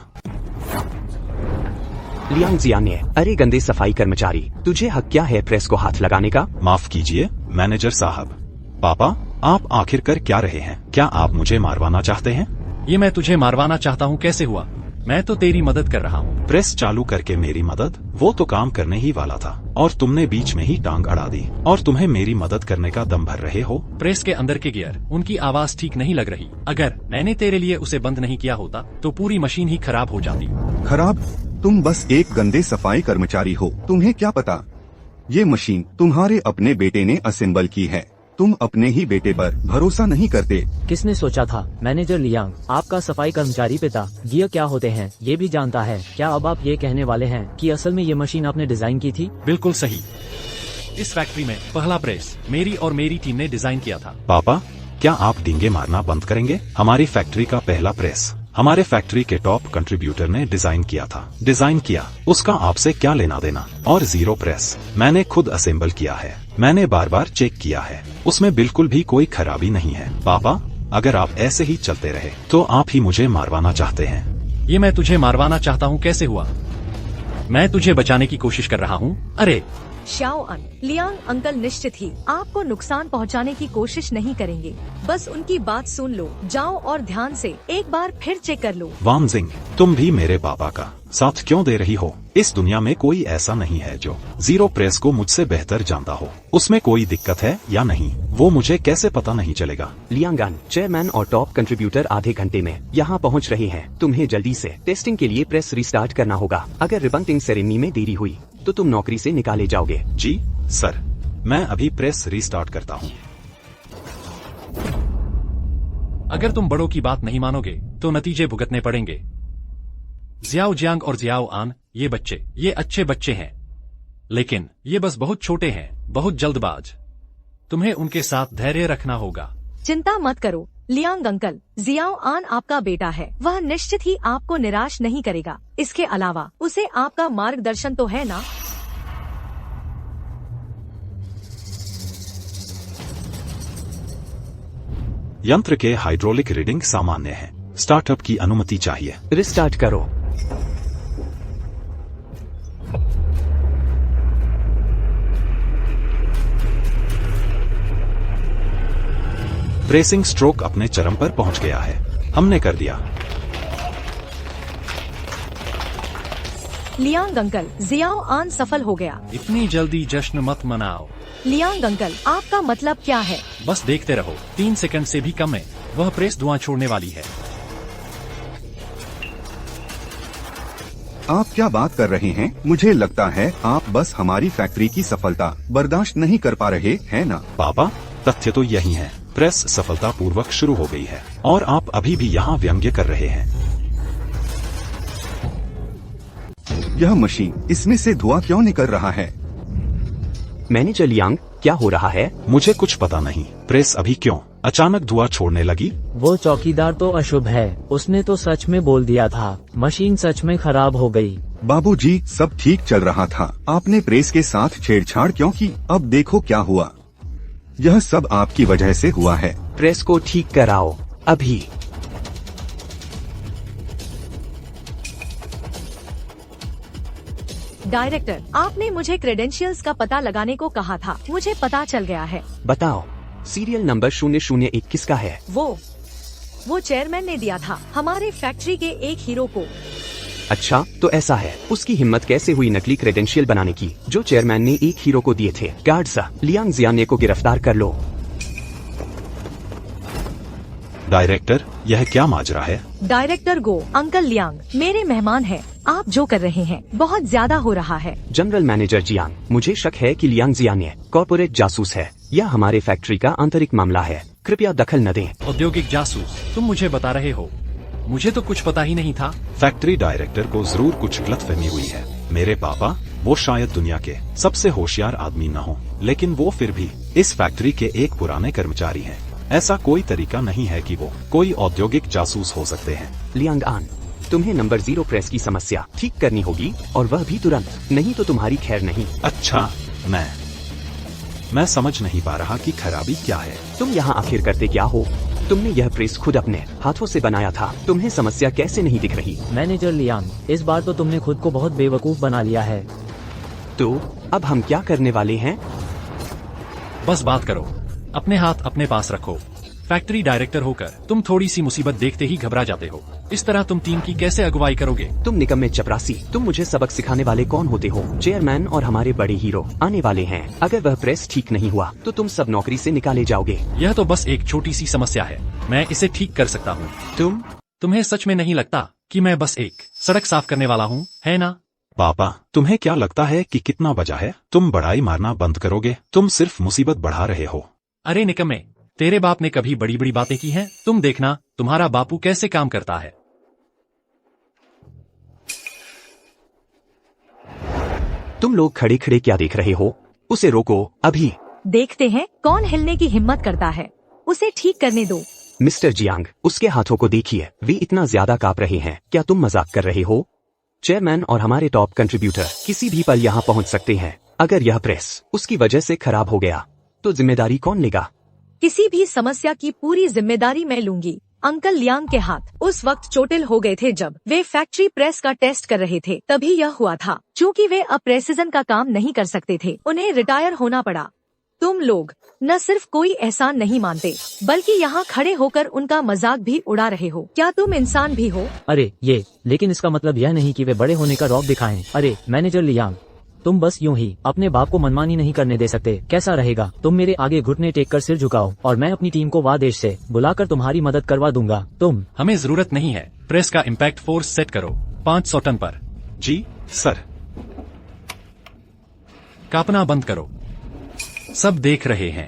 लियांग जियाने, अरे गंदे सफाई कर्मचारी, तुझे हक क्या है प्रेस को हाथ लगाने का? माफ कीजिए मैनेजर साहब। पापा, आप आखिरकार क्या रहे हैं? क्या आप मुझे मारवाना चाहते हैं? ये मैं तुझे मारवाना चाहता हूँ कैसे हुआ? मैं तो तेरी मदद कर रहा हूँ। प्रेस चालू करके मेरी मदद? वो तो काम करने ही वाला था और तुमने बीच में ही टांग अड़ा दी। और तुम्हें मेरी मदद करने का दम भर रहे हो? प्रेस के अंदर के गियर, उनकी आवाज ठीक नहीं लग रही। अगर मैंने तेरे लिए उसे बंद नहीं किया होता तो पूरी मशीन ही खराब हो जाती। खराब? तुम बस एक गंदे सफाई कर्मचारी हो। तुम्हें क्या पता, ये मशीन तुम्हारे अपने बेटे ने असेंबल की है। तुम अपने ही बेटे पर भरोसा नहीं करते। किसने सोचा था मैनेजर लियांग आपका सफाई कर्मचारी पिता गियर क्या होते हैं ये भी जानता है? क्या अब आप ये कहने वाले हैं कि असल में ये मशीन आपने डिजाइन की थी? बिल्कुल सही। इस फैक्ट्री में पहला प्रेस मेरी और मेरी टीम ने डिजाइन किया था। पापा, क्या आप डींगे मारना बंद करेंगे? हमारी फैक्ट्री का पहला प्रेस हमारे फैक्ट्री के टॉप कंट्रीब्यूटर ने डिजाइन किया था। डिजाइन किया, उसका आपसे क्या लेना देना? और जीरो प्रेस मैंने खुद असेंबल किया है। मैंने बार बार चेक किया है, उसमें बिल्कुल भी कोई खराबी नहीं है। पापा, अगर आप ऐसे ही चलते रहे तो आप ही मुझे मारवाना चाहते हैं। ये मैं तुझे मारवाना चाहता हूँ कैसे हुआ? मैं तुझे बचाने की कोशिश कर रहा हूँ। अरे श्याओ अन, लियांग अंकल निश्चित ही आपको नुकसान पहुंचाने की कोशिश नहीं करेंगे। बस उनकी बात सुन लो। जाओ और ध्यान से एक बार फिर चेक कर लो। वांगजिंग, तुम भी मेरे पापा का साथ क्यों दे रही हो? इस दुनिया में कोई ऐसा नहीं है जो जीरो प्रेस को मुझसे बेहतर जानता हो। उसमें कोई दिक्कत है या नहीं वो मुझे कैसे पता नहीं चलेगा? लियांगान, चेयरमैन और टॉप कंट्रीब्यूटर आधे घंटे में यहाँ पहुँच रहे हैं। तुम्हें जल्दी से टेस्टिंग के लिए प्रेस रिस्टार्ट करना होगा। अगर रिबंटिंग सेरेमनी में देरी हुई तो तुम नौकरी से निकाले जाओगे। जी सर, मैं अभी प्रेस रिस्टार्ट करता हूँ। अगर तुम बड़ों की बात नहीं मानोगे तो नतीजे भुगतने पड़ेंगे। जियाओ जियांग और जियाओ आन, ये अच्छे बच्चे हैं, लेकिन ये बस बहुत छोटे हैं, बहुत जल्दबाज। तुम्हें उनके साथ धैर्य रखना होगा। चिंता मत करो लियांग अंकल, जियाओ आन आपका बेटा है। वह निश्चित ही आपको निराश नहीं करेगा। इसके अलावा उसे आपका मार्गदर्शन तो है ना। यंत्र के हाइड्रोलिक रीडिंग सामान्य है। स्टार्टअप की अनुमति चाहिए। रिस्टार्ट करो। प्रेसिंग स्ट्रोक अपने चरम पर पहुंच गया है। हमने कर दिया। लियांग अंकल, जियाओ आन सफल हो गया। इतनी जल्दी जश्न मत मनाओ। लियांग अंकल, आपका मतलब क्या है? बस देखते रहो, 3 सेकंड से भी कम में वह प्रेस धुआं छोड़ने वाली है। आप क्या बात कर रहे हैं? मुझे लगता है आप बस हमारी फैक्ट्री की सफलता बर्दाश्त नहीं कर पा रहे हैं ना? पापा, तथ्य तो यही है। प्रेस सफलतापूर्वक शुरू हो गई है और आप अभी भी यहाँ व्यंग्य कर रहे हैं। यह मशीन, इसमें से धुआं क्यों निकल रहा है? मैनेजर लियांग, क्या हो रहा है? मुझे कुछ पता नहीं। प्रेस अभी क्यों अचानक धुआं छोड़ने लगी? वो चौकीदार तो अशुभ है, उसने तो सच में बोल दिया था। मशीन सच में खराब हो गई। बाबूजी, सब ठीक चल रहा था। आपने प्रेस के साथ छेड़छाड़ क्यों की? अब देखो क्या हुआ। यह सब आपकी वजह से हुआ है। प्रेस को ठीक कराओ अभी। डायरेक्टर, आपने मुझे क्रेडेंशियल्स का पता लगाने को कहा था। मुझे पता चल गया है। बताओ, सीरियल नंबर 001 किसका है? वो चेयरमैन ने दिया था, हमारे फैक्ट्री के एक हीरो को। अच्छा, तो ऐसा है। उसकी हिम्मत कैसे हुई नकली क्रेडेंशियल बनाने की जो चेयरमैन ने एक हीरो को दिए थे? गार्ड साहब, लियांग जियाने को गिरफ्तार कर लो। डायरेक्टर, यह क्या माजरा है? डायरेक्टर गो, अंकल लियांग मेरे मेहमान हैं। आप जो कर रहे हैं बहुत ज्यादा हो रहा है। जनरल मैनेजर जियांग, मुझे शक है कि लियांग जियाने कॉर्पोरेट जासूस है। यह हमारे फैक्ट्री का आंतरिक मामला है, कृपया दखल न दें। औद्योगिक जासूस, तुम मुझे बता रहे हो? मुझे तो कुछ पता ही नहीं था। फैक्ट्री डायरेक्टर को जरूर कुछ गलतफहमी हुई है। मेरे पापा, वो शायद दुनिया के सबसे होशियार आदमी न हो, लेकिन वो फिर भी इस फैक्ट्री के एक पुराने कर्मचारी हैं। ऐसा कोई तरीका नहीं है कि वो कोई औद्योगिक जासूस हो सकते हैं। लियांग आन, तुम्हें नंबर 0 प्रेस की समस्या ठीक करनी होगी और वह भी तुरंत, नहीं तो तुम्हारी खैर नहीं। अच्छा, मैं समझ नहीं पा रहा कि खराबी क्या है। तुम यहाँ आखिर करते क्या हो? तुमने यह प्रेस खुद अपने हाथों से बनाया था। तुम्हें समस्या कैसे नहीं दिख रही? मैनेजर लियांग, इस बार तो तुमने खुद को बहुत बेवकूफ बना लिया है। तो अब हम क्या करने वाले हैं? बस बात करो, अपने हाथ अपने पास रखो। फैक्ट्री डायरेक्टर होकर तुम थोड़ी सी मुसीबत देखते ही घबरा जाते हो। इस तरह तुम टीम की कैसे अगुवाई करोगे? तुम निकम्मे चपरासी, तुम मुझे सबक सिखाने वाले कौन होते हो? चेयरमैन और हमारे बड़े हीरो आने वाले हैं। अगर वह प्रेस ठीक नहीं हुआ तो तुम सब नौकरी से निकाले जाओगे। यह तो बस एक छोटी सी समस्या है, मैं इसे ठीक कर सकता हूँ। तुम? तुम्हें सच में नहीं लगता कि मैं बस एक सड़क साफ करने वाला हूँ, है ना? पापा, तुम्हें क्या लगता है कि कितना बचा है? तुम बड़ाई मारना बंद करोगे? तुम सिर्फ मुसीबत बढ़ा रहे हो। अरे निकम्मे, तेरे बाप ने कभी बड़ी बड़ी बातें की हैं? तुम देखना तुम्हारा बापू कैसे काम करता है। तुम लोग खड़े खड़े क्या देख रहे हो? उसे रोको अभी। देखते हैं कौन हिलने की हिम्मत करता है। उसे ठीक करने दो। मिस्टर जियांग, उसके हाथों को देखिए, वे इतना ज्यादा कांप रहे हैं। क्या तुम मजाक कर रहे हो? चेयरमैन और हमारे टॉप कंट्रीब्यूटर किसी भी पल यहाँ पहुँच सकते हैं। अगर यह प्रेस उसकी वजह से खराब हो गया तो जिम्मेदारी कौन लेगा? किसी भी समस्या की पूरी जिम्मेदारी मैं लूंगी। अंकल लियांग के हाथ उस वक्त चोटिल हो गए थे जब वे फैक्ट्री प्रेस का टेस्ट कर रहे थे, तभी यह हुआ था। क्योंकि वे अब प्रेसिजन का काम नहीं कर सकते थे, उन्हें रिटायर होना पड़ा। तुम लोग न सिर्फ कोई एहसान नहीं मानते, बल्कि यहाँ खड़े होकर उनका मजाक भी उड़ा रहे हो। क्या तुम इंसान भी हो? अरे ये, लेकिन इसका मतलब यह नहीं कि वे बड़े होने का रौब दिखाएं। अरे मैनेजर लियांग, तुम बस यूं ही अपने बाप को मनमानी नहीं करने दे सकते। कैसा रहेगा? तुम मेरे आगे घुटने टेक कर सिर झुकाओ और मैं अपनी टीम को वादेश से बुलाकर तुम्हारी मदद करवा दूंगा। तुम हमें जरूरत नहीं है। प्रेस का इम्पैक्ट फोर्स सेट करो 500 टन पर। जी सर। कांपना बंद करो, सब देख रहे हैं।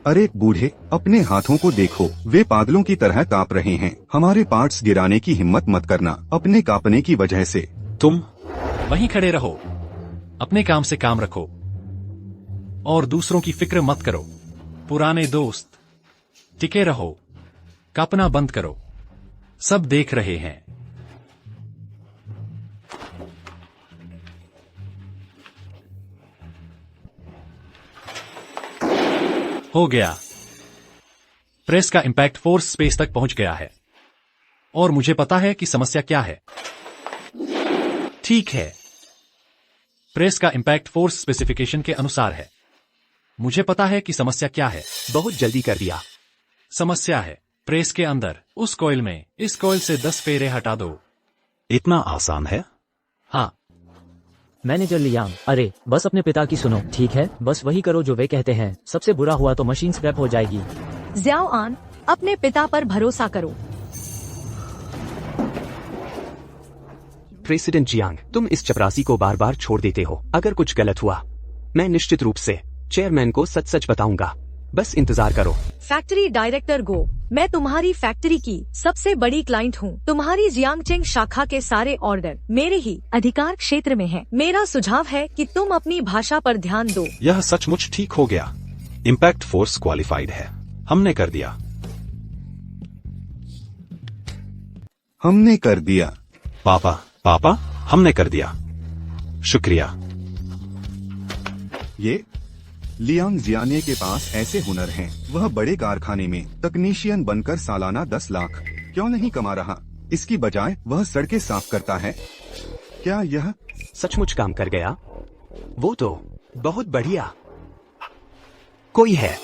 अरे बूढ़े, अपने हाथों को देखो, वे पागलों की तरह कांप रहे हैं। हमारे पार्ट्स गिराने की हिम्मत मत करना अपने कांपने की वजह से। तुम वहीं खड़े रहो, अपने काम से काम रखो और दूसरों की फिक्र मत करो। पुराने दोस्त, टिके रहो, कांपना बंद करो, सब देख रहे हैं। हो गया। प्रेस का इम्पैक्ट फोर्स स्पेस तक पहुंच गया है और मुझे पता है कि समस्या क्या है। ठीक है, प्रेस का इम्पैक्ट फोर्स स्पेसिफिकेशन के अनुसार है। मुझे पता है कि समस्या क्या है। बहुत जल्दी कर दिया। समस्या है प्रेस के अंदर उस कॉइल में। इस कॉइल से 10 फेरे हटा दो। इतना आसान है? हाँ। मैनेजर लियांग, अरे बस अपने पिता की सुनो, ठीक है? बस वही करो जो वे कहते हैं। सबसे बुरा हुआ तो मशीन स्क्रैप हो जाएगी। ज़ियाओ आन, अपने पिता पर भरोसा करो। प्रेसिडेंट जियांग, तुम इस चपरासी को बार बार छोड़ देते हो। अगर कुछ गलत हुआ, मैं निश्चित रूप से चेयरमैन को सच सच बताऊंगा। बस इंतजार करो। फैक्ट्री डायरेक्टर गो, मैं तुम्हारी फैक्ट्री की सबसे बड़ी क्लाइंट हूँ। तुम्हारी जियांगचेंग शाखा के सारे ऑर्डर मेरे ही अधिकार क्षेत्र में हैं। मेरा सुझाव है कि तुम अपनी भाषा पर ध्यान दो। यह सचमुच ठीक हो गया। इम्पैक्ट फोर्स क्वालिफाइड है। हमने कर दिया। हमने कर दिया। पापा, हमने कर दिया। शुक्रिया। ये लियांग जियाने के पास ऐसे हुनर हैं। वह बड़े कारखाने में तकनीशियन बनकर सालाना 10 लाख क्यों नहीं कमा रहा? इसकी बजाय वह सड़कें साफ करता है। क्या यह सचमुच काम कर गया? वो तो बहुत बढ़िया। कोई है,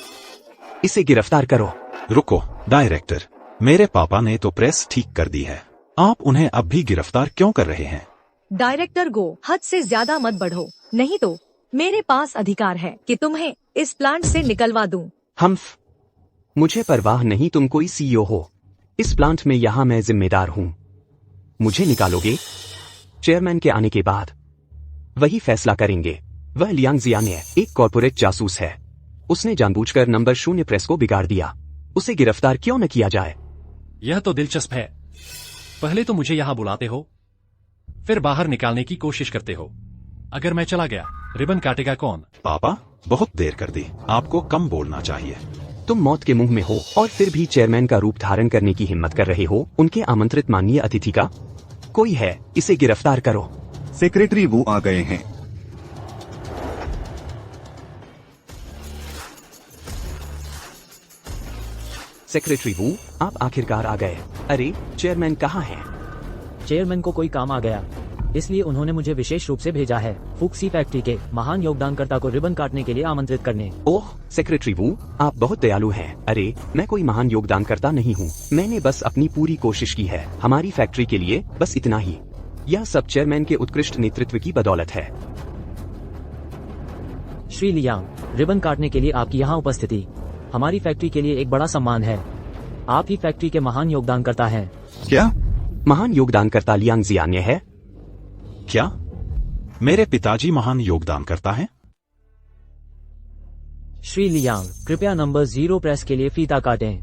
इसे गिरफ्तार करो। रुको डायरेक्टर, मेरे पापा ने तो प्रेस ठीक कर दी है। आप उन्हें अब भी गिरफ्तार क्यों कर रहे हैं? डायरेक्टर गो, हद से ज्यादा मत बढ़ो, नहीं तो मेरे पास अधिकार है कि तुम्हें इस प्लांट से निकलवा दूं। हम्फ, मुझे परवाह नहीं, तुम कोई सीईओ हो। इस प्लांट में यहाँ मैं जिम्मेदार हूँ। मुझे निकालोगे? चेयरमैन के आने के बाद वही फैसला करेंगे। वह लियांग जियाने एक कॉर्पोरेट जासूस है। उसने जानबूझकर नंबर 0 प्रेस को बिगाड़ दिया। उसे गिरफ्तार क्यों न किया जाए? यह तो दिलचस्प है। पहले तो मुझे यहाँ बुलाते हो, फिर बाहर निकालने की कोशिश करते हो। अगर मैं चला गया, रिबन काटेगा कौन? पापा, बहुत देर कर दी। आपको कम बोलना चाहिए। तुम मौत के मुंह में हो और फिर भी चेयरमैन का रूप धारण करने की हिम्मत कर रहे हो, उनके आमंत्रित माननीय अतिथि का। कोई है, इसे गिरफ्तार करो। सेक्रेटरी वो आ गए हैं। सेक्रेटरी वू, आप आखिरकार आ गए। अरे चेयरमैन कहाँ है? चेयरमैन को कोई काम आ गया, इसलिए उन्होंने मुझे विशेष रूप से भेजा है फुक्सी फैक्ट्री के महान योगदानकर्ता को रिबन काटने के लिए आमंत्रित करने। ओह सेक्रेटरी वू, आप बहुत दयालु हैं। अरे मैं कोई महान योगदानकर्ता नहीं हूँ। मैंने बस अपनी पूरी कोशिश की है हमारी फैक्ट्री के लिए, बस इतना ही। यह सब चेयरमैन के उत्कृष्ट नेतृत्व की बदौलत है। श्री लियांग, रिबन काटने के लिए आपकी यहाँ उपस्थिति हमारी फैक्ट्री के लिए एक बड़ा सम्मान है। आप ही फैक्ट्री के महान योगदानकर्ता हैं। क्या महान योगदानकर्ता लियांग जियान्य है। क्या मेरे पिताजी महान योगदान करता है? श्री लियांग, कृपया नंबर 0 प्रेस के लिए फीता काटें।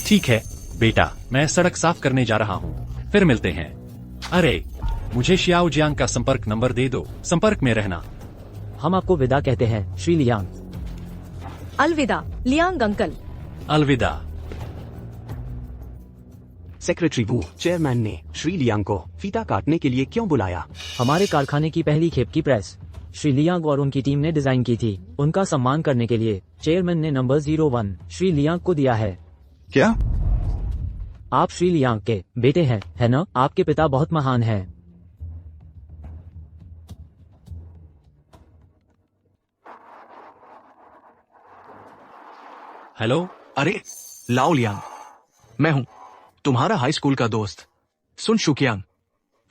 ठीक है बेटा, मैं सड़क साफ करने जा रहा हूँ, फिर मिलते हैं। अरे, मुझे शियाओ जियांग का संपर्क नंबर दे दो, संपर्क में रहना। हम आपको विदा कहते हैं श्री लियांग। अलविदा लियांग अंकल। अलविदा। सेक्रेटरी वू, चेयरमैन ने श्री लियांग को फीता काटने के लिए क्यों बुलाया? हमारे कारखाने की पहली खेप की प्रेस श्री लियांग और उनकी टीम ने डिजाइन की थी। उनका सम्मान करने के लिए चेयरमैन ने नंबर 01 श्री लियांग को दिया है। क्या? आप श्री लियांग के बेटे हैं, है ना? आपके पिता बहुत महान हैं। हेलो। अरे लाओ लियांग, मैं हूं तुम्हारा हाई स्कूल का दोस्त। सुन शुकियांग,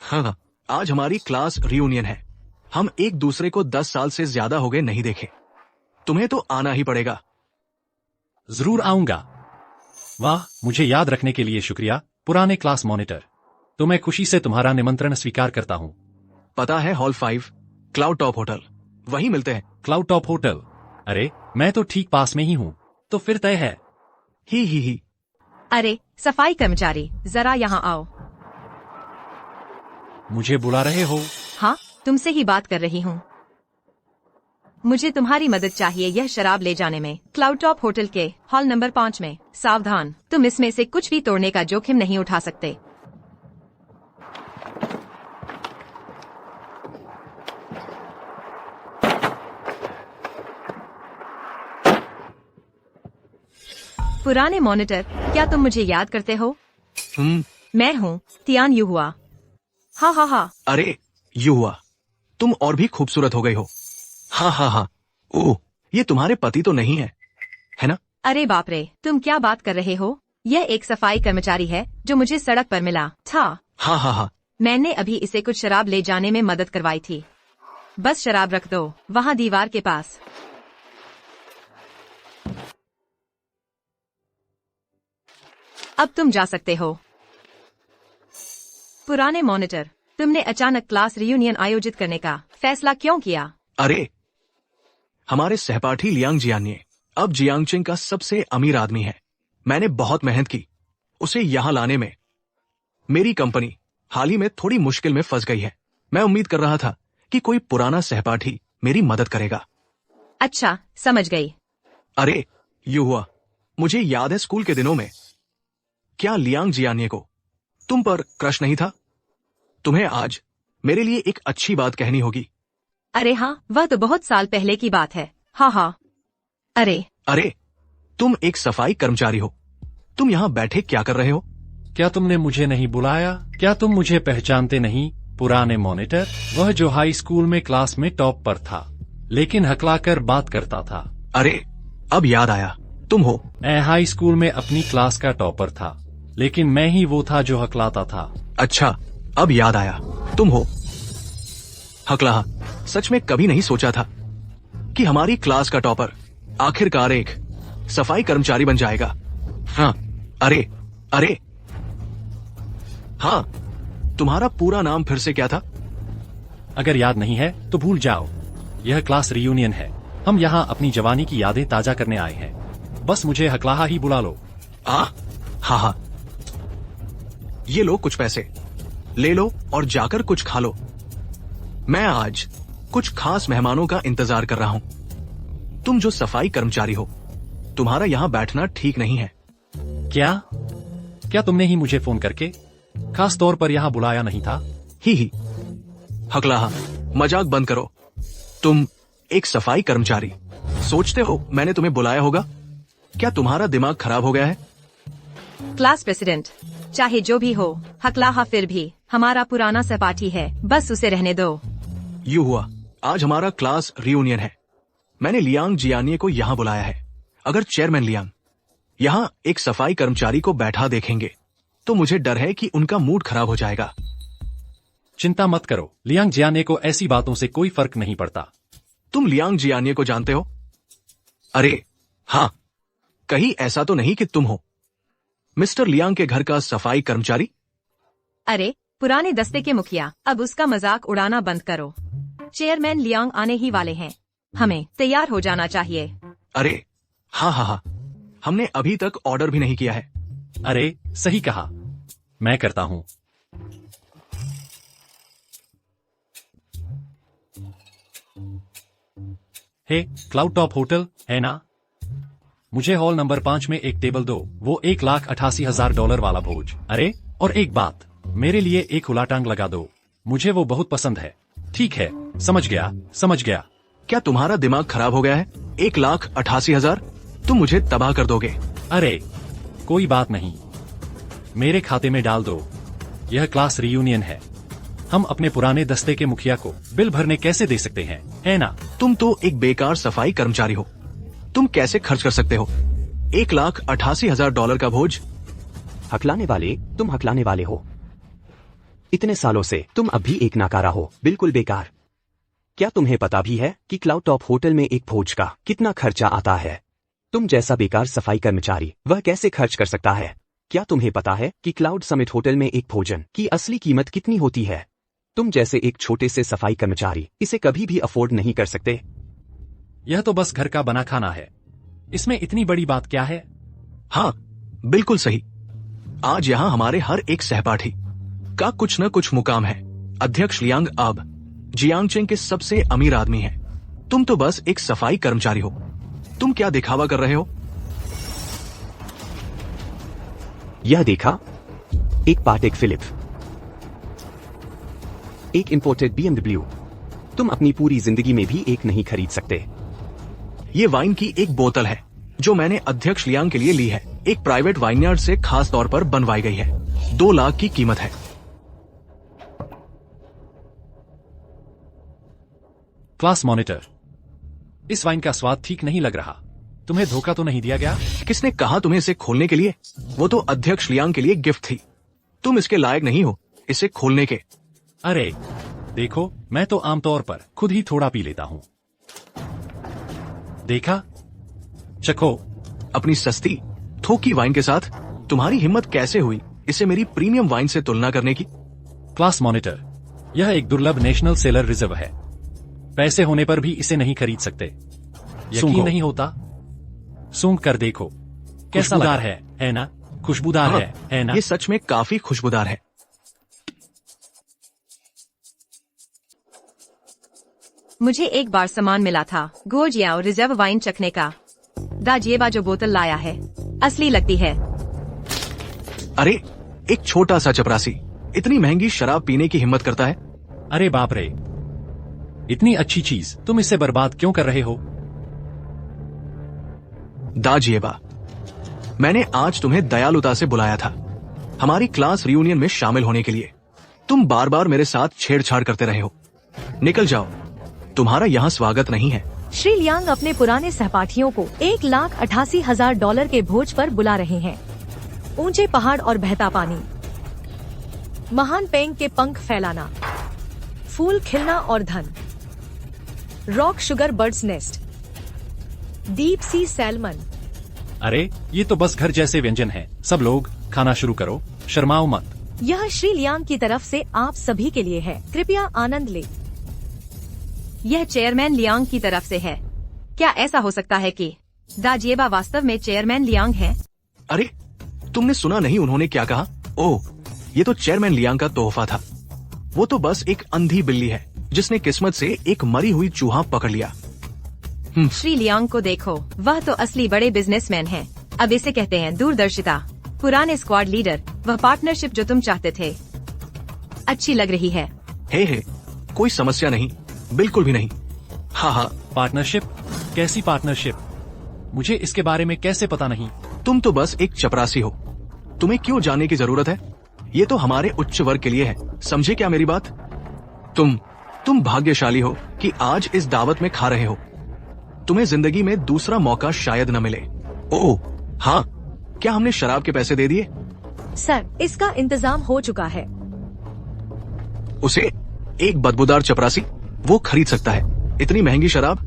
हाँ, आज हमारी क्लास रियूनियन है। हम एक दूसरे को 10 साल से ज्यादा हो गए नहीं देखे। तुम्हें तो आना ही पड़ेगा। जरूर आऊंगा। वाह, मुझे याद रखने के लिए शुक्रिया पुराने क्लास मॉनिटर। तो मैं खुशी से तुम्हारा निमंत्रण स्वीकार करता हूँ। पता है, हॉल 5 क्लाउड टॉप होटल, वहीं मिलते हैं। Cloud top hotel? अरे, मैं तो ठीक पास में ही हूँ, तो फिर तय है। ही। अरे सफाई कर्मचारी, जरा यहाँ आओ। मुझे बुला रहे हो? हाँ, तुमसे ही बात कर रही हूँ। मुझे तुम्हारी मदद चाहिए यह शराब ले जाने में। क्लाउड टॉप होटल के हॉल नंबर 5 में। सावधान, तुम इसमें से कुछ भी तोड़ने का जोखिम नहीं उठा सकते। पुराने मॉनिटर, क्या तुम मुझे याद करते हो? मैं हूँ तियान युहुआ। हाँ। अरे युहुआ, तुम और भी खूबसूरत हो गई हो। हाँ। ओह, ये तुम्हारे पति तो नहीं है ना? अरे बाप रे, तुम क्या बात कर रहे हो? यह एक सफाई कर्मचारी है जो मुझे सड़क पर मिला था। हाँ। मैंने अभी इसे कुछ शराब ले जाने में मदद करवाई थी। बस शराब रख दो वहाँ दीवार के पास। अब तुम जा सकते हो। पुराने मॉनिटर, तुमने अचानक क्लास रियूनियन आयोजित करने का फैसला क्यों किया? अरे, हमारे सहपाठी लियांग जियान्य अब जियांगचेंग का सबसे अमीर आदमी है। मैंने बहुत मेहनत की उसे यहाँ लाने में। मेरी कंपनी हाल ही में थोड़ी मुश्किल में फंस गई है। मैं उम्मीद कर रहा था कि कोई पुराना सहपाठी मेरी मदद करेगा। अच्छा, समझ गई। अरे युहुआ, मुझे याद है स्कूल के दिनों में क्या लियांग जियान्य को तुम पर क्रश नहीं था? तुम्हें आज मेरे लिए एक अच्छी बात कहनी होगी। अरे हाँ, वह तो बहुत साल पहले की बात है। हाँ। अरे, तुम एक सफाई कर्मचारी हो। तुम यहाँ बैठे क्या कर रहे हो? क्या तुमने मुझे नहीं बुलाया? क्या तुम मुझे पहचानते नहीं? पुराने मॉनिटर, वह जो हाई स्कूल में क्लास में टॉप पर था, लेकिन हकलाकर बात करता था। अरे, अब याद आया, तुम हो। मैं हाई स्कूल में अपनी क्लास का टॉपर था, लेकिन मैं ही वो था जो हकलाता था। अच्छा, अब याद आया, तुम हो। हकलाहा, सच में कभी नहीं सोचा था कि हमारी क्लास का टॉपर आखिरकार एक सफाई कर्मचारी बन जाएगा। हाँ, अरे, हाँ, तुम्हारा पूरा नाम फिर से क्या था? अगर याद नहीं है तो भूल जाओ। यह क्लास रियूनियन है। हम यहाँ अपनी जवानी की यादें ताजा करने आए हैं। बस मुझे हकलाहा ही बुला लो। हाँ। ये लो कुछ पैसे, ले लो और जाकर कुछ खा लो। मैं आज कुछ खास मेहमानों का इंतजार कर रहा हूँ। तुम जो सफाई कर्मचारी हो, तुम्हारा यहाँ बैठना ठीक नहीं है। क्या तुमने ही मुझे फोन करके खास तौर पर यहाँ बुलाया नहीं था? ही। हकलाहा, मजाक बंद करो। तुम एक सफाई कर्मचारी सोचते हो मैंने तुम्हें बुलाया होगा? क्या तुम्हारा दिमाग खराब हो गया है? क्लास प्रेसिडेंट, चाहे जो भी हो, हकलाहा फिर भी हमारा पुराना सहपाठी है। बस उसे रहने दो। युहुआ, आज हमारा क्लास रियूनियन है। मैंने लियांग जियान्य को यहाँ बुलाया है। अगर चेयरमैन लियांग यहाँ एक सफाई कर्मचारी को बैठा देखेंगे तो मुझे डर है कि उनका मूड खराब हो जाएगा। चिंता मत करो, लियांग जियाने को ऐसी बातों से कोई फर्क नहीं पड़ता। तुम लियांग जियानिए को जानते हो? अरे हाँ, कहीं ऐसा तो नहीं कि तुम हो मिस्टर लियांग के घर का सफाई कर्मचारी? अरे पुराने दस्ते के मुखिया, अब उसका मजाक उड़ाना बंद करो। चेयरमैन लियांग आने ही वाले हैं, हमें तैयार हो जाना चाहिए। अरे हाँ हाँ हाँ, हमने अभी तक ऑर्डर भी नहीं किया है। अरे सही कहा, मैं करता हूं। हे, क्लाउड टॉप होटल है ना? मुझे हॉल नंबर 5 में एक टेबल दो, वो $1,88,000 वाला भोज। अरे और एक बात, मेरे लिए एक खुला टांग लगा दो, मुझे वो बहुत पसंद है। ठीक है, समझ गया समझ गया। क्या तुम्हारा दिमाग खराब हो गया है? 1,88,000 तुम मुझे तबाह कर दोगे। अरे कोई बात नहीं, मेरे खाते में डाल दो। यह क्लास रियूनियन है, हम अपने पुराने दस्ते के मुखिया को बिल भरने कैसे दे सकते हैं, है ना? तुम तो एक बेकार सफाई कर्मचारी हो, तुम कैसे खर्च कर सकते हो $1,88,000 का भोज? हकलाने वाले, तुम हकलाने वाले हो। इतने सालों से तुम अब भी एक नाकारा हो, बिल्कुल बेकार। क्या तुम्हें पता भी है कि क्लाउड टॉप होटल में एक भोज का कितना खर्चा आता है? तुम जैसा बेकार सफाई कर्मचारी वह कैसे खर्च कर सकता है? क्या तुम्हें पता है कि क्लाउड समिट होटल में एक भोजन की असली कीमत कितनी होती है? तुम जैसे एक छोटे से सफाई कर्मचारी इसे कभी भी अफोर्ड नहीं कर सकते। यह तो बस घर का बना खाना है, इसमें इतनी बड़ी बात क्या है? हाँ बिल्कुल सही, आज यहाँ हमारे हर एक सहपाठी का कुछ न कुछ मुकाम है। अध्यक्ष लियांग अब जियांगचेंग के सबसे अमीर आदमी हैं। तुम तो बस एक सफाई कर्मचारी हो, तुम क्या दिखावा कर रहे हो? यह देखा, एक पाटेक फिलिप, एक इंपोर्टेड BMW। तुम अपनी पूरी जिंदगी में भी एक नहीं खरीद सकते। ये वाइन की एक बोतल है जो मैंने अध्यक्ष लियांग के लिए ली है, एक प्राइवेट वाइनयार्ड से खास तौर पर बनवाई गई है। 2 लाख की कीमत है। क्लास मॉनिटर, इस वाइन का स्वाद ठीक नहीं लग रहा, तुम्हें धोखा तो नहीं दिया गया? किसने कहा तुम्हें इसे खोलने के लिए? वो तो अध्यक्ष लियांग के लिए गिफ्ट थी, तुम इसके लायक नहीं हो इसे खोलने के। अरे देखो, मैं तो आमतौर पर खुद ही थोड़ा पी लेता हूँ। देखा, चखो। अपनी सस्ती थोकी वाइन के साथ तुम्हारी हिम्मत कैसे हुई इसे मेरी प्रीमियम वाइन से तुलना करने की? क्लास मॉनिटर, यह एक दुर्लभ नेशनल सेलर रिजर्व है, पैसे होने पर भी इसे नहीं खरीद सकते। यकीन सूंघो। नहीं होता? सूंघ कर देखो, कैसा खुशबूदार है ना? खुशबूदार हाँ, है ना? ये सच में काफी खुशबूदार है। मुझे एक बार सामान मिला था गोजियाओ रिजर्व वाइन चखने का। दाजिएबा जो बोतल लाया है असली लगती है। अरे एक छोटा सा चपरासी इतनी महंगी शराब पीने की हिम्मत करता है? अरे बाप रे, इतनी अच्छी चीज तुम इसे बर्बाद क्यों कर रहे हो? दाजिएबा, मैंने आज तुम्हें दयालुता से बुलाया था हमारी क्लास रियूनियन में शामिल होने के लिए। तुम बार बार मेरे साथ छेड़छाड़ करते रहे हो, निकल जाओ, तुम्हारा यहाँ स्वागत नहीं है। श्री लियांग अपने पुराने सहपाठियों को $1,88,000 के भोज पर बुला रहे हैं। ऊंचे पहाड़ और बहता पानी, महान पेंग के पंख फैलाना, फूल खिलना और धन, rock sugar birds nest, deep sea salmon. अरे ये तो बस घर जैसे व्यंजन है। सब लोग खाना शुरू करो, शर्माओ मत। यह श्री लियांग की तरफ से आप सभी के लिए है, कृपया आनंद ले। यह चेयरमैन लियांग की तरफ से है। क्या ऐसा हो सकता है कि दाजिएबा वास्तव में चेयरमैन लियांग हैं? अरे तुमने सुना नहीं उन्होंने क्या कहा? ओह, ये तो चेयरमैन लियांग का तोहफा था। वो तो बस एक अंधी बिल्ली है जिसने किस्मत से एक मरी हुई चूहा पकड़ लिया। श्री लियांग को देखो, वह तो असली बड़े बिजनेसमैन हैं। अब इसे कहते हैं दूरदर्शिता। पुराने स्क्वाड लीडर, वह पार्टनरशिप जो तुम चाहते थे। अच्छी लग रही है। हे, कोई समस्या नहीं, बिल्कुल भी नहीं। हाँ हाँ, पार्टनरशिप? कैसी पार्टनरशिप? मुझे इसके बारे में कैसे पता नहीं? तुम तो बस एक चपरासी हो, तुम्हें क्यों जानने की जरूरत है? ये तो हमारे उच्च वर्ग के लिए है, समझे क्या मेरी बात? तुम भाग्यशाली हो कि आज इस दावत में खा रहे हो। तुम्हें जिंदगी में दूसरा मौका शायद न मिले। ओह हाँ, क्या हमने शराब के पैसे दे दिए? सर, इसका इंतजाम हो चुका है। उसे एक बदबूदार चपरासी वो खरीद सकता है? इतनी महंगी शराब?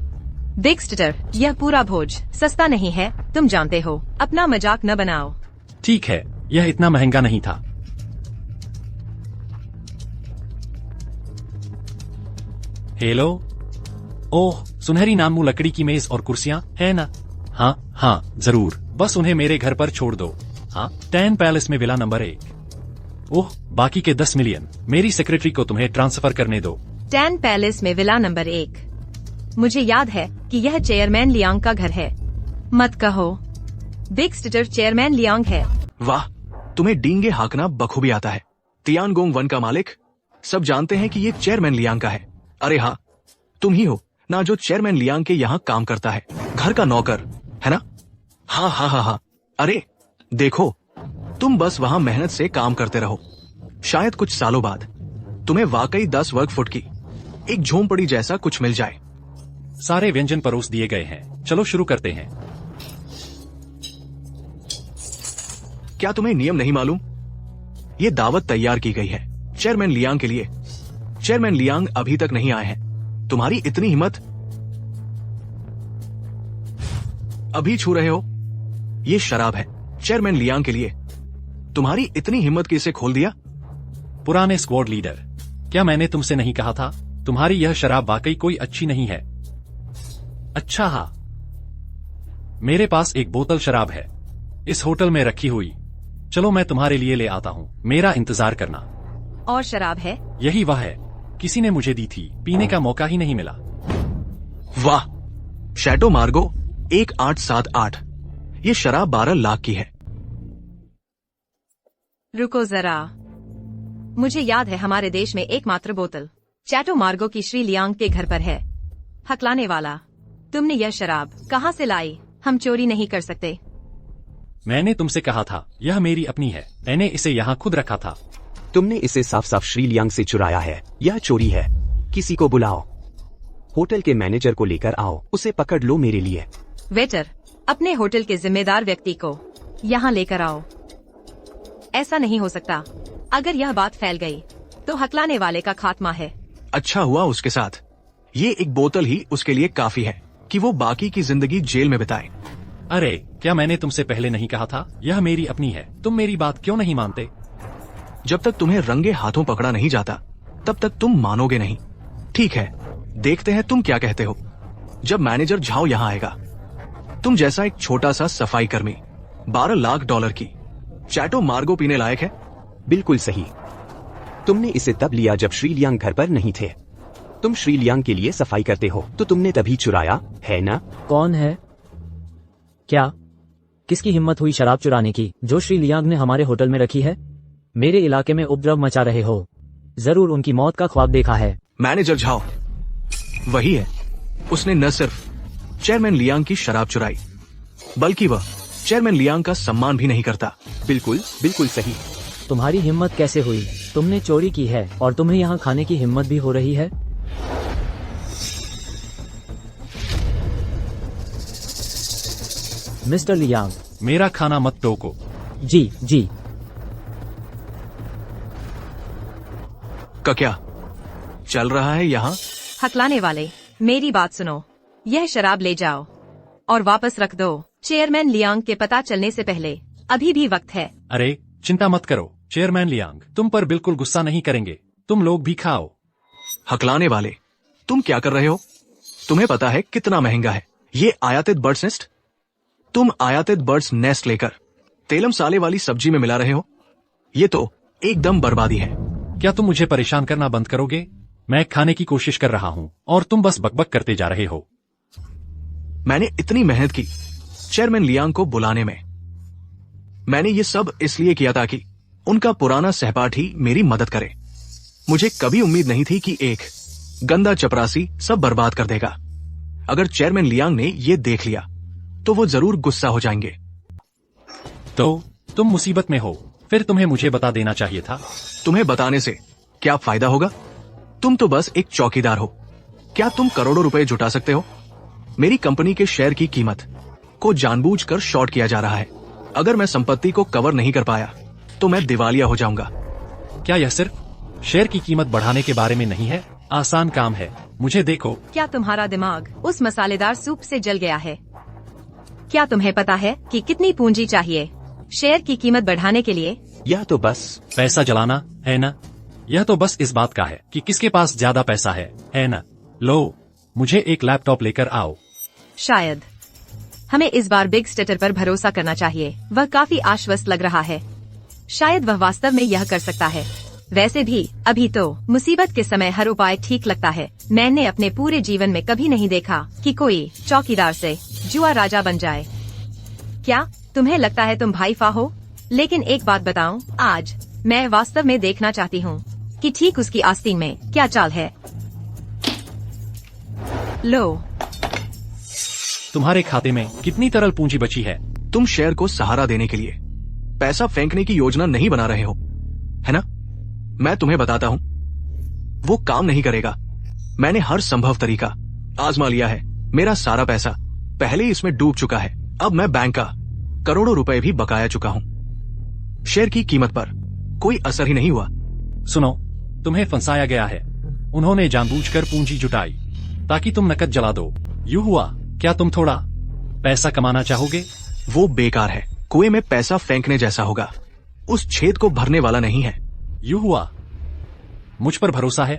बिग स्टिटर, यह पूरा भोज सस्ता नहीं है, तुम जानते हो। अपना मजाक न बनाओ। ठीक है, यह इतना महंगा नहीं था। हेलो। ओह, सुनहरी नामू लकड़ी की मेज और कुर्सियां है ना? हाँ हाँ जरूर, बस उन्हें मेरे घर पर छोड़ दो। हाँ, 10 पैलेस में विला नंबर 1। ओह, बाकी के 10 मिलियन मेरी सेक्रेटरी को तुम्हें ट्रांसफर करने दो। 10 पैलेस में विला नंबर 1। मुझे याद है कि यह चेयरमैन लियांग का घर है। मत कहो। बिग स्टिटर चेयरमैन लियांग है। वाह, तुम्हें डींगे हाँकना बखूबी आता है। तियानगोंग 1 का मालिक, सब जानते हैं कि ये चेयरमैन लियांग का है। अरे हाँ, तुम ही हो ना जो चेयरमैन लियांग के यहाँ काम करता है, घर का नौकर, है ना? हाँ हाँ हाँ हाँ। अरे देखो, तुम बस वहाँ मेहनत से काम करते रहो। शायद कुछ सालों बाद तुम्हें वाकई 10 वर्ग फुट की एक झोंपड़ी जैसा कुछ मिल जाए। सारे व्यंजन परोस दिए गए हैं, चलो शुरू करते हैं। क्या तुम्हें नियम नहीं मालूम? ये दावत तैयार की गई है चेयरमैन लियांग के लिए। चेयरमैन लियांग अभी तक नहीं आए हैं। तुम्हारी इतनी हिम्मत, अभी छू रहे हो? ये शराब है चेयरमैन लियांग के लिए। तुम्हारी इतनी हिम्मत कि इसे खोल दिया? पुराने स्क्वाड लीडर, क्या मैंने तुमसे नहीं कहा था तुम्हारी यह शराब वाकई कोई अच्छी नहीं है? अच्छा हाँ, मेरे पास एक बोतल शराब है इस होटल में रखी हुई। चलो मैं तुम्हारे लिए ले आता हूँ, मेरा इंतजार करना। और शराब है? यही वह है, किसी ने मुझे दी थी, पीने का मौका ही नहीं मिला। वाह, शैटो मार्गो 1878, ये शराब 12 लाख की है। रुको जरा, मुझे याद है हमारे देश में एकमात्र बोतल चैटो मार्गो की श्री लियांग के घर पर है। हकलाने वाला, तुमने यह शराब कहाँ से लाई? हम चोरी नहीं कर सकते। मैंने तुमसे कहा था यह मेरी अपनी है, मैंने इसे यहाँ खुद रखा था। तुमने इसे साफ साफ श्री लियांग से चुराया है। यह चोरी है। किसी को बुलाओ, होटल के मैनेजर को लेकर आओ, उसे पकड़ लो मेरे लिए। वेटर, अपने होटल के जिम्मेदार व्यक्ति को यहाँ लेकर आओ। ऐसा नहीं हो सकता। अगर यह बात फैल गई तो हकलाने वाले का खात्मा है। अच्छा हुआ उसके साथ। ये एक बोतल ही उसके लिए काफी है कि वो बाकी की जिंदगी जेल में बिताए। अरे क्या मैंने तुमसे पहले नहीं कहा था यह मेरी अपनी है? तुम मेरी बात क्यों नहीं मानते? जब तक तुम्हें रंगे हाथों पकड़ा नहीं जाता तब तक तुम मानोगे नहीं। ठीक है, देखते हैं तुम क्या कहते हो। जब मैनेजर झाओ यहाँ आएगा, तुम जैसा एक छोटा सा सफाई कर्मी 12 लाख डॉलर की चैटो मार्गो पीने लायक है? बिल्कुल सही। तुमने इसे तब लिया जब श्री लियांग घर पर नहीं थे। तुम श्री लियांग के लिए सफाई करते हो तो तुमने तभी चुराया है ना? कौन है? क्या किसकी हिम्मत हुई शराब चुराने की जो श्री लियांग ने हमारे होटल में रखी है? मेरे इलाके में उपद्रव मचा रहे हो। जरूर उनकी मौत का ख्वाब देखा है। मैनेजर झाओ वही है। उसने न सिर्फ चेयरमैन लियांग की शराब चुराई, बल्कि वह चेयरमैन लियांग का सम्मान भी नहीं करता। बिल्कुल बिल्कुल सही। तुम्हारी हिम्मत कैसे हुई? तुमने चोरी की है और तुम्हें यहाँ खाने की हिम्मत भी हो रही है? मिस्टर लियांग, मेरा खाना मत टोको। जी जी। का क्या चल रहा है यहाँ? हकलाने वाले, मेरी बात सुनो। यह शराब ले जाओ और वापस रख दो चेयरमैन लियांग के पता चलने से पहले। अभी भी वक्त है। अरे चिंता मत करो चेयरमैन लियांग, तुम पर बिल्कुल गुस्सा नहीं करेंगे। तुम लोग भी खाओ। हकलाने वाले, तुम क्या कर रहे हो? तुम्हें पता है कितना महंगा है ये आयातित बर्ड्स नेस्ट? तुम आयातित बर्ड्स नेस्ट लेकर तेलम साले वाली सब्जी में मिला रहे हो। ये तो एकदम बर्बादी है। क्या तुम मुझे परेशान करना बंद करोगे? मैं खाने की कोशिश कर रहा हूँ और तुम बस बकबक करते जा रहे हो। मैंने इतनी मेहनत की चेयरमैन लियांग को बुलाने में। मैंने ये सब इसलिए किया ताकि उनका पुराना सहपाठी मेरी मदद करे। मुझे कभी उम्मीद नहीं थी कि एक गंदा चपरासी सब बर्बाद कर देगा। अगर चेयरमैन लियांग ने ये देख लिया तो वो जरूर गुस्सा हो जाएंगे। तो तुम मुसीबत में हो, फिर तुम्हें मुझे बता देना चाहिए था। तुम्हें बताने से क्या फायदा होगा? तुम तो बस एक चौकीदार हो। क्या तुम करोड़ों रुपए जुटा सकते हो? मेरी कंपनी के शेयर की कीमत को जानबूझकर शॉर्ट किया जा रहा है। अगर मैं संपत्ति को कवर नहीं कर पाया तो मैं दिवालिया हो जाऊंगा। क्या यह सिर्फ शेयर की कीमत बढ़ाने के बारे में नहीं है? आसान काम है, मुझे देखो। क्या तुम्हारा दिमाग उस मसालेदार सूप से जल गया है? क्या तुम्हें पता है कि कितनी पूंजी चाहिए शेयर की कीमत बढ़ाने के लिए? यह तो बस पैसा जलाना है न? यह तो बस इस बात का है कि किसके पास ज्यादा पैसा है न? लो, मुझे एक लैपटॉप लेकर आओ। शायद हमें इस बार बिग स्टेटर पर भरोसा करना चाहिए। वह काफी आश्वस्त लग रहा है। शायद वह वास्तव में यह कर सकता है। वैसे भी अभी तो मुसीबत के समय हर उपाय ठीक लगता है। मैंने अपने पूरे जीवन में कभी नहीं देखा कि कोई चौकीदार से जुआ राजा बन जाए। क्या तुम्हें लगता है तुम भाईफा हो? लेकिन एक बात बताऊं, आज मैं वास्तव में देखना चाहती हूँ कि ठीक उसकी आस्तीन में क्या चाल है। लो, तुम्हारे खाते में कितनी तरल पूंजी बची है? तुम शेयर को सहारा देने के लिए पैसा फेंकने की योजना नहीं बना रहे हो, है ना? मैं तुम्हें बताता हूं, वो काम नहीं करेगा। मैंने हर संभव तरीका आजमा लिया है। मेरा सारा पैसा पहले ही इसमें डूब चुका है। अब मैं बैंक का करोड़ों रुपए भी बकाया चुका हूं। शेयर की कीमत पर कोई असर ही नहीं हुआ। सुनो, तुम्हें फंसाया गया है। उन्होंने जानबूझकर पूंजी जुटाई ताकि तुम नकद जला दो। यूं हुआ। क्या तुम थोड़ा पैसा कमाना चाहोगे? वो बेकार है, कुएं में पैसा फेंकने जैसा होगा। उस छेद को भरने वाला नहीं है। यूं हुआ। मुझ पर भरोसा है?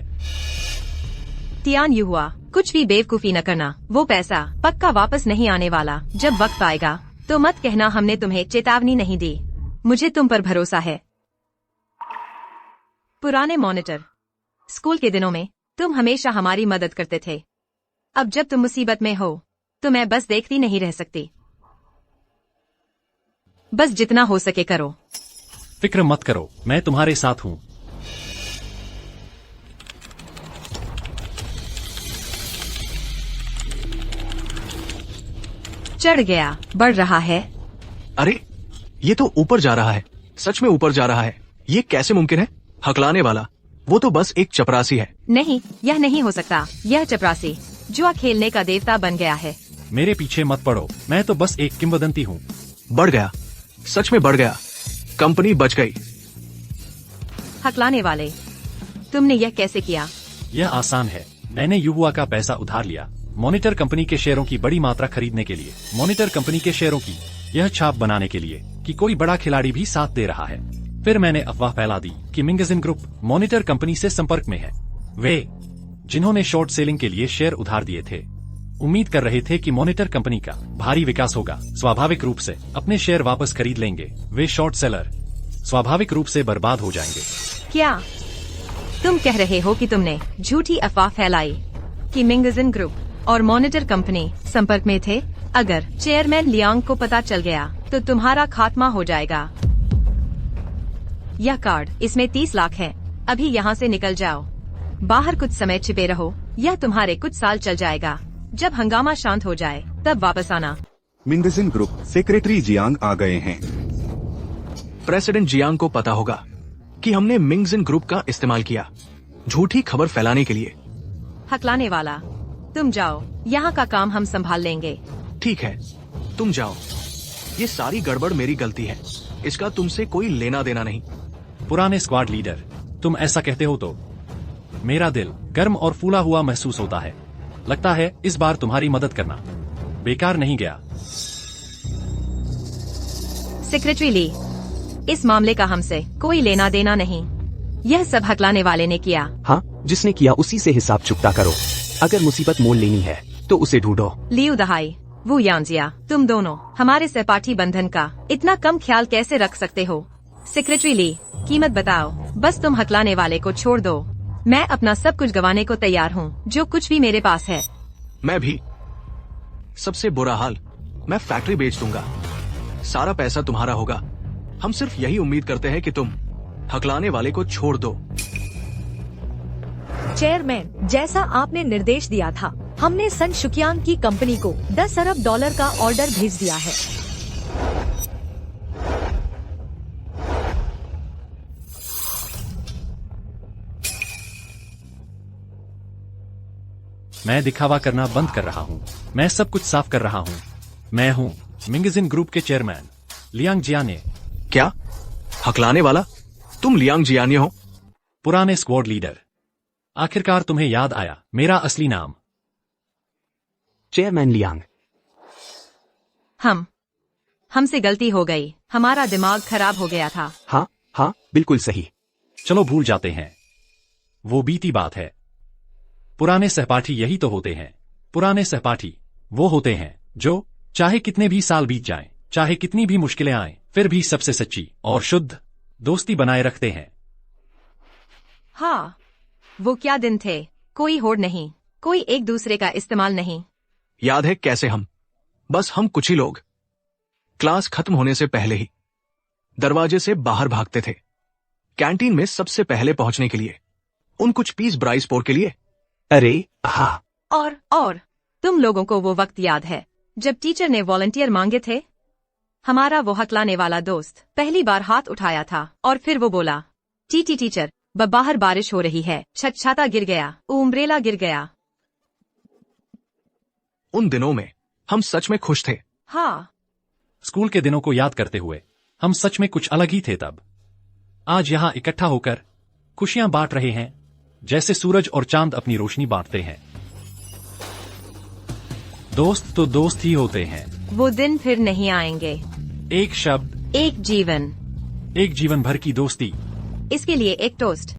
तियान यू हुआ। कुछ भी बेवकूफी न करना। वो पैसा पक्का वापस नहीं आने वाला। जब वक्त आएगा तो मत कहना हमने तुम्हें चेतावनी नहीं दी। मुझे तुम पर भरोसा है। पुराने मॉनिटर, स्कूल के दिनों में तुम हमेशा हमारी मदद करते थे। अब जब तुम मुसीबत में हो तो मैं बस देखती नहीं रह सकती। बस जितना हो सके करो। फिक्र मत करो, मैं तुम्हारे साथ हूं। चढ़ गया, बढ़ रहा है। अरे, ये तो ऊपर जा रहा है। सच में ऊपर जा रहा है। ये कैसे मुमकिन है? हकलाने वाला वो तो बस एक चपरासी है। नहीं, यह नहीं हो सकता। यह चपरासी जुआ खेलने का देवता बन गया है। मेरे पीछे मत पड़ो, मैं तो बस एक किंवदंती हूँ। बढ़ गया, सच में बढ़ गया। कंपनी बच गई। हकलाने वाले, तुमने यह कैसे किया? यह आसान है। मैंने युवा का पैसा उधार लिया मॉनिटर कंपनी के शेयरों की बड़ी मात्रा खरीदने के लिए। मॉनिटर कंपनी के शेयरों की यह छाप बनाने के लिए कि कोई बड़ा खिलाड़ी भी साथ दे रहा है। फिर मैंने अफवाह फैला दी कि मिंगजिन ग्रुप मॉनिटर कंपनी से संपर्क में है। वे जिन्होंने शॉर्ट सेलिंग के लिए शेयर उधार दिए थे उम्मीद कर रहे थे कि मॉनिटर कंपनी का भारी विकास होगा, स्वाभाविक रूप से अपने शेयर वापस खरीद लेंगे। वे शॉर्ट सेलर स्वाभाविक रूप से बर्बाद हो जाएंगे। क्या तुम कह रहे हो कि तुमने झूठी अफवाह फैलाई कि मिंगजिन ग्रुप और मॉनिटर कंपनी संपर्क में थे? अगर चेयरमैन लियांग को पता चल गया तो तुम्हारा खात्मा हो जाएगा। यह कार्ड, इसमें 30 लाख है। अभी यहाँ से निकल जाओ। बाहर कुछ समय छिपे रहो। यह तुम्हारे कुछ साल चल जाएगा। जब हंगामा शांत हो जाए तब वापस आना। मिंगजिन ग्रुप सेक्रेटरी जियांग आ गए हैं। प्रेसिडेंट जियांग को पता होगा कि हमने मिंगजिन ग्रुप का इस्तेमाल किया झूठी खबर फैलाने के लिए। हकलाने वाला, तुम जाओ, यहाँ का काम हम संभाल लेंगे। ठीक है, तुम जाओ। ये सारी गड़बड़ मेरी गलती है। इसका तुमसे कोई लेना देना नहीं। पुराने स्क्वाड लीडर, तुम ऐसा कहते हो तो मेरा दिल गर्म और फूला हुआ महसूस होता है। लगता है इस बार तुम्हारी मदद करना बेकार नहीं गया। सेक्रेटरी ली, इस मामले का हमसे कोई लेना देना नहीं। यह सब हकलाने वाले ने किया। हाँ, जिसने किया उसी से हिसाब चुकता करो। अगर मुसीबत मोल लेनी है तो उसे ढूंढो। लियू दहाई, वो यांजिया, तुम दोनों हमारे सहपाठी बंधन का इतना कम ख्याल कैसे रख सकते हो? सेक्रेटरी ली, कीमत बताओ। बस तुम हकलाने वाले को छोड़ दो। मैं अपना सब कुछ गंवाने को तैयार हूँ, जो कुछ भी मेरे पास है। मैं भी। सबसे बुरा हाल, मैं फैक्ट्री बेच दूंगा। सारा पैसा तुम्हारा होगा। हम सिर्फ यही उम्मीद करते हैं कि तुम हकलाने वाले को छोड़ दो। चेयरमैन, जैसा आपने निर्देश दिया था, हमने सन शुकियांग की कंपनी को $10 अरब का ऑर्डर भेज दिया है। मैं दिखावा करना बंद कर रहा हूँ। मैं सब कुछ साफ कर रहा हूँ। मैं हूँ मिंगजिन ग्रुप के चेयरमैन लियांग जियाने। क्या हकलाने वाला? तुम लियांग जियानी हो? पुराने स्क्वाड लीडर, आखिरकार तुम्हें याद आया मेरा असली नाम। Chairman Liang. हमसे गलती हो गई, हमारा दिमाग खराब हो गया था। हाँ हाँ, बिल्कुल सही। चलो भूल जाते हैं, वो बीती बात है। पुराने सहपाठी यही तो होते हैं। पुराने सहपाठी वो होते हैं जो चाहे कितने भी साल बीत जाएं, चाहे कितनी भी मुश्किलें आएं, फिर भी सबसे सच्ची और शुद्ध दोस्ती बनाए रखते हैं। हाँ, वो क्या दिन थे, कोई होड़ नहीं, कोई एक दूसरे का इस्तेमाल नहीं। याद है कैसे बस हम कुछ ही लोग क्लास खत्म होने से पहले ही दरवाजे से बाहर भागते थे, कैंटीन में सबसे पहले पहुंचने के लिए, उन कुछ पीस ब्राइसपोर के लिए। अरे हाँ। और तुम लोगों को वो वक्त याद है जब टीचर ने वॉलंटियर मांगे थे? हमारा वो हकलाने वाला दोस्त पहली बार हाथ उठाया था और फिर वो बोला, टीचर, बाहर बारिश हो रही है, छाता गिर गया, उम्ब्रेला गिर गया। उन दिनों में हम सच में खुश थे। हाँ, स्कूल के दिनों को याद करते हुए हम सच में कुछ अलग ही थे तब। आज यहाँ इकट्ठा होकर खुशियां बांट रहे हैं, जैसे सूरज और चांद अपनी रोशनी बांटते हैं। दोस्त तो दोस्त ही होते हैं। वो दिन फिर नहीं आएंगे। एक शब्द, एक जीवन, एक जीवन भर की दोस्ती। इसके लिए एक टोस्ट।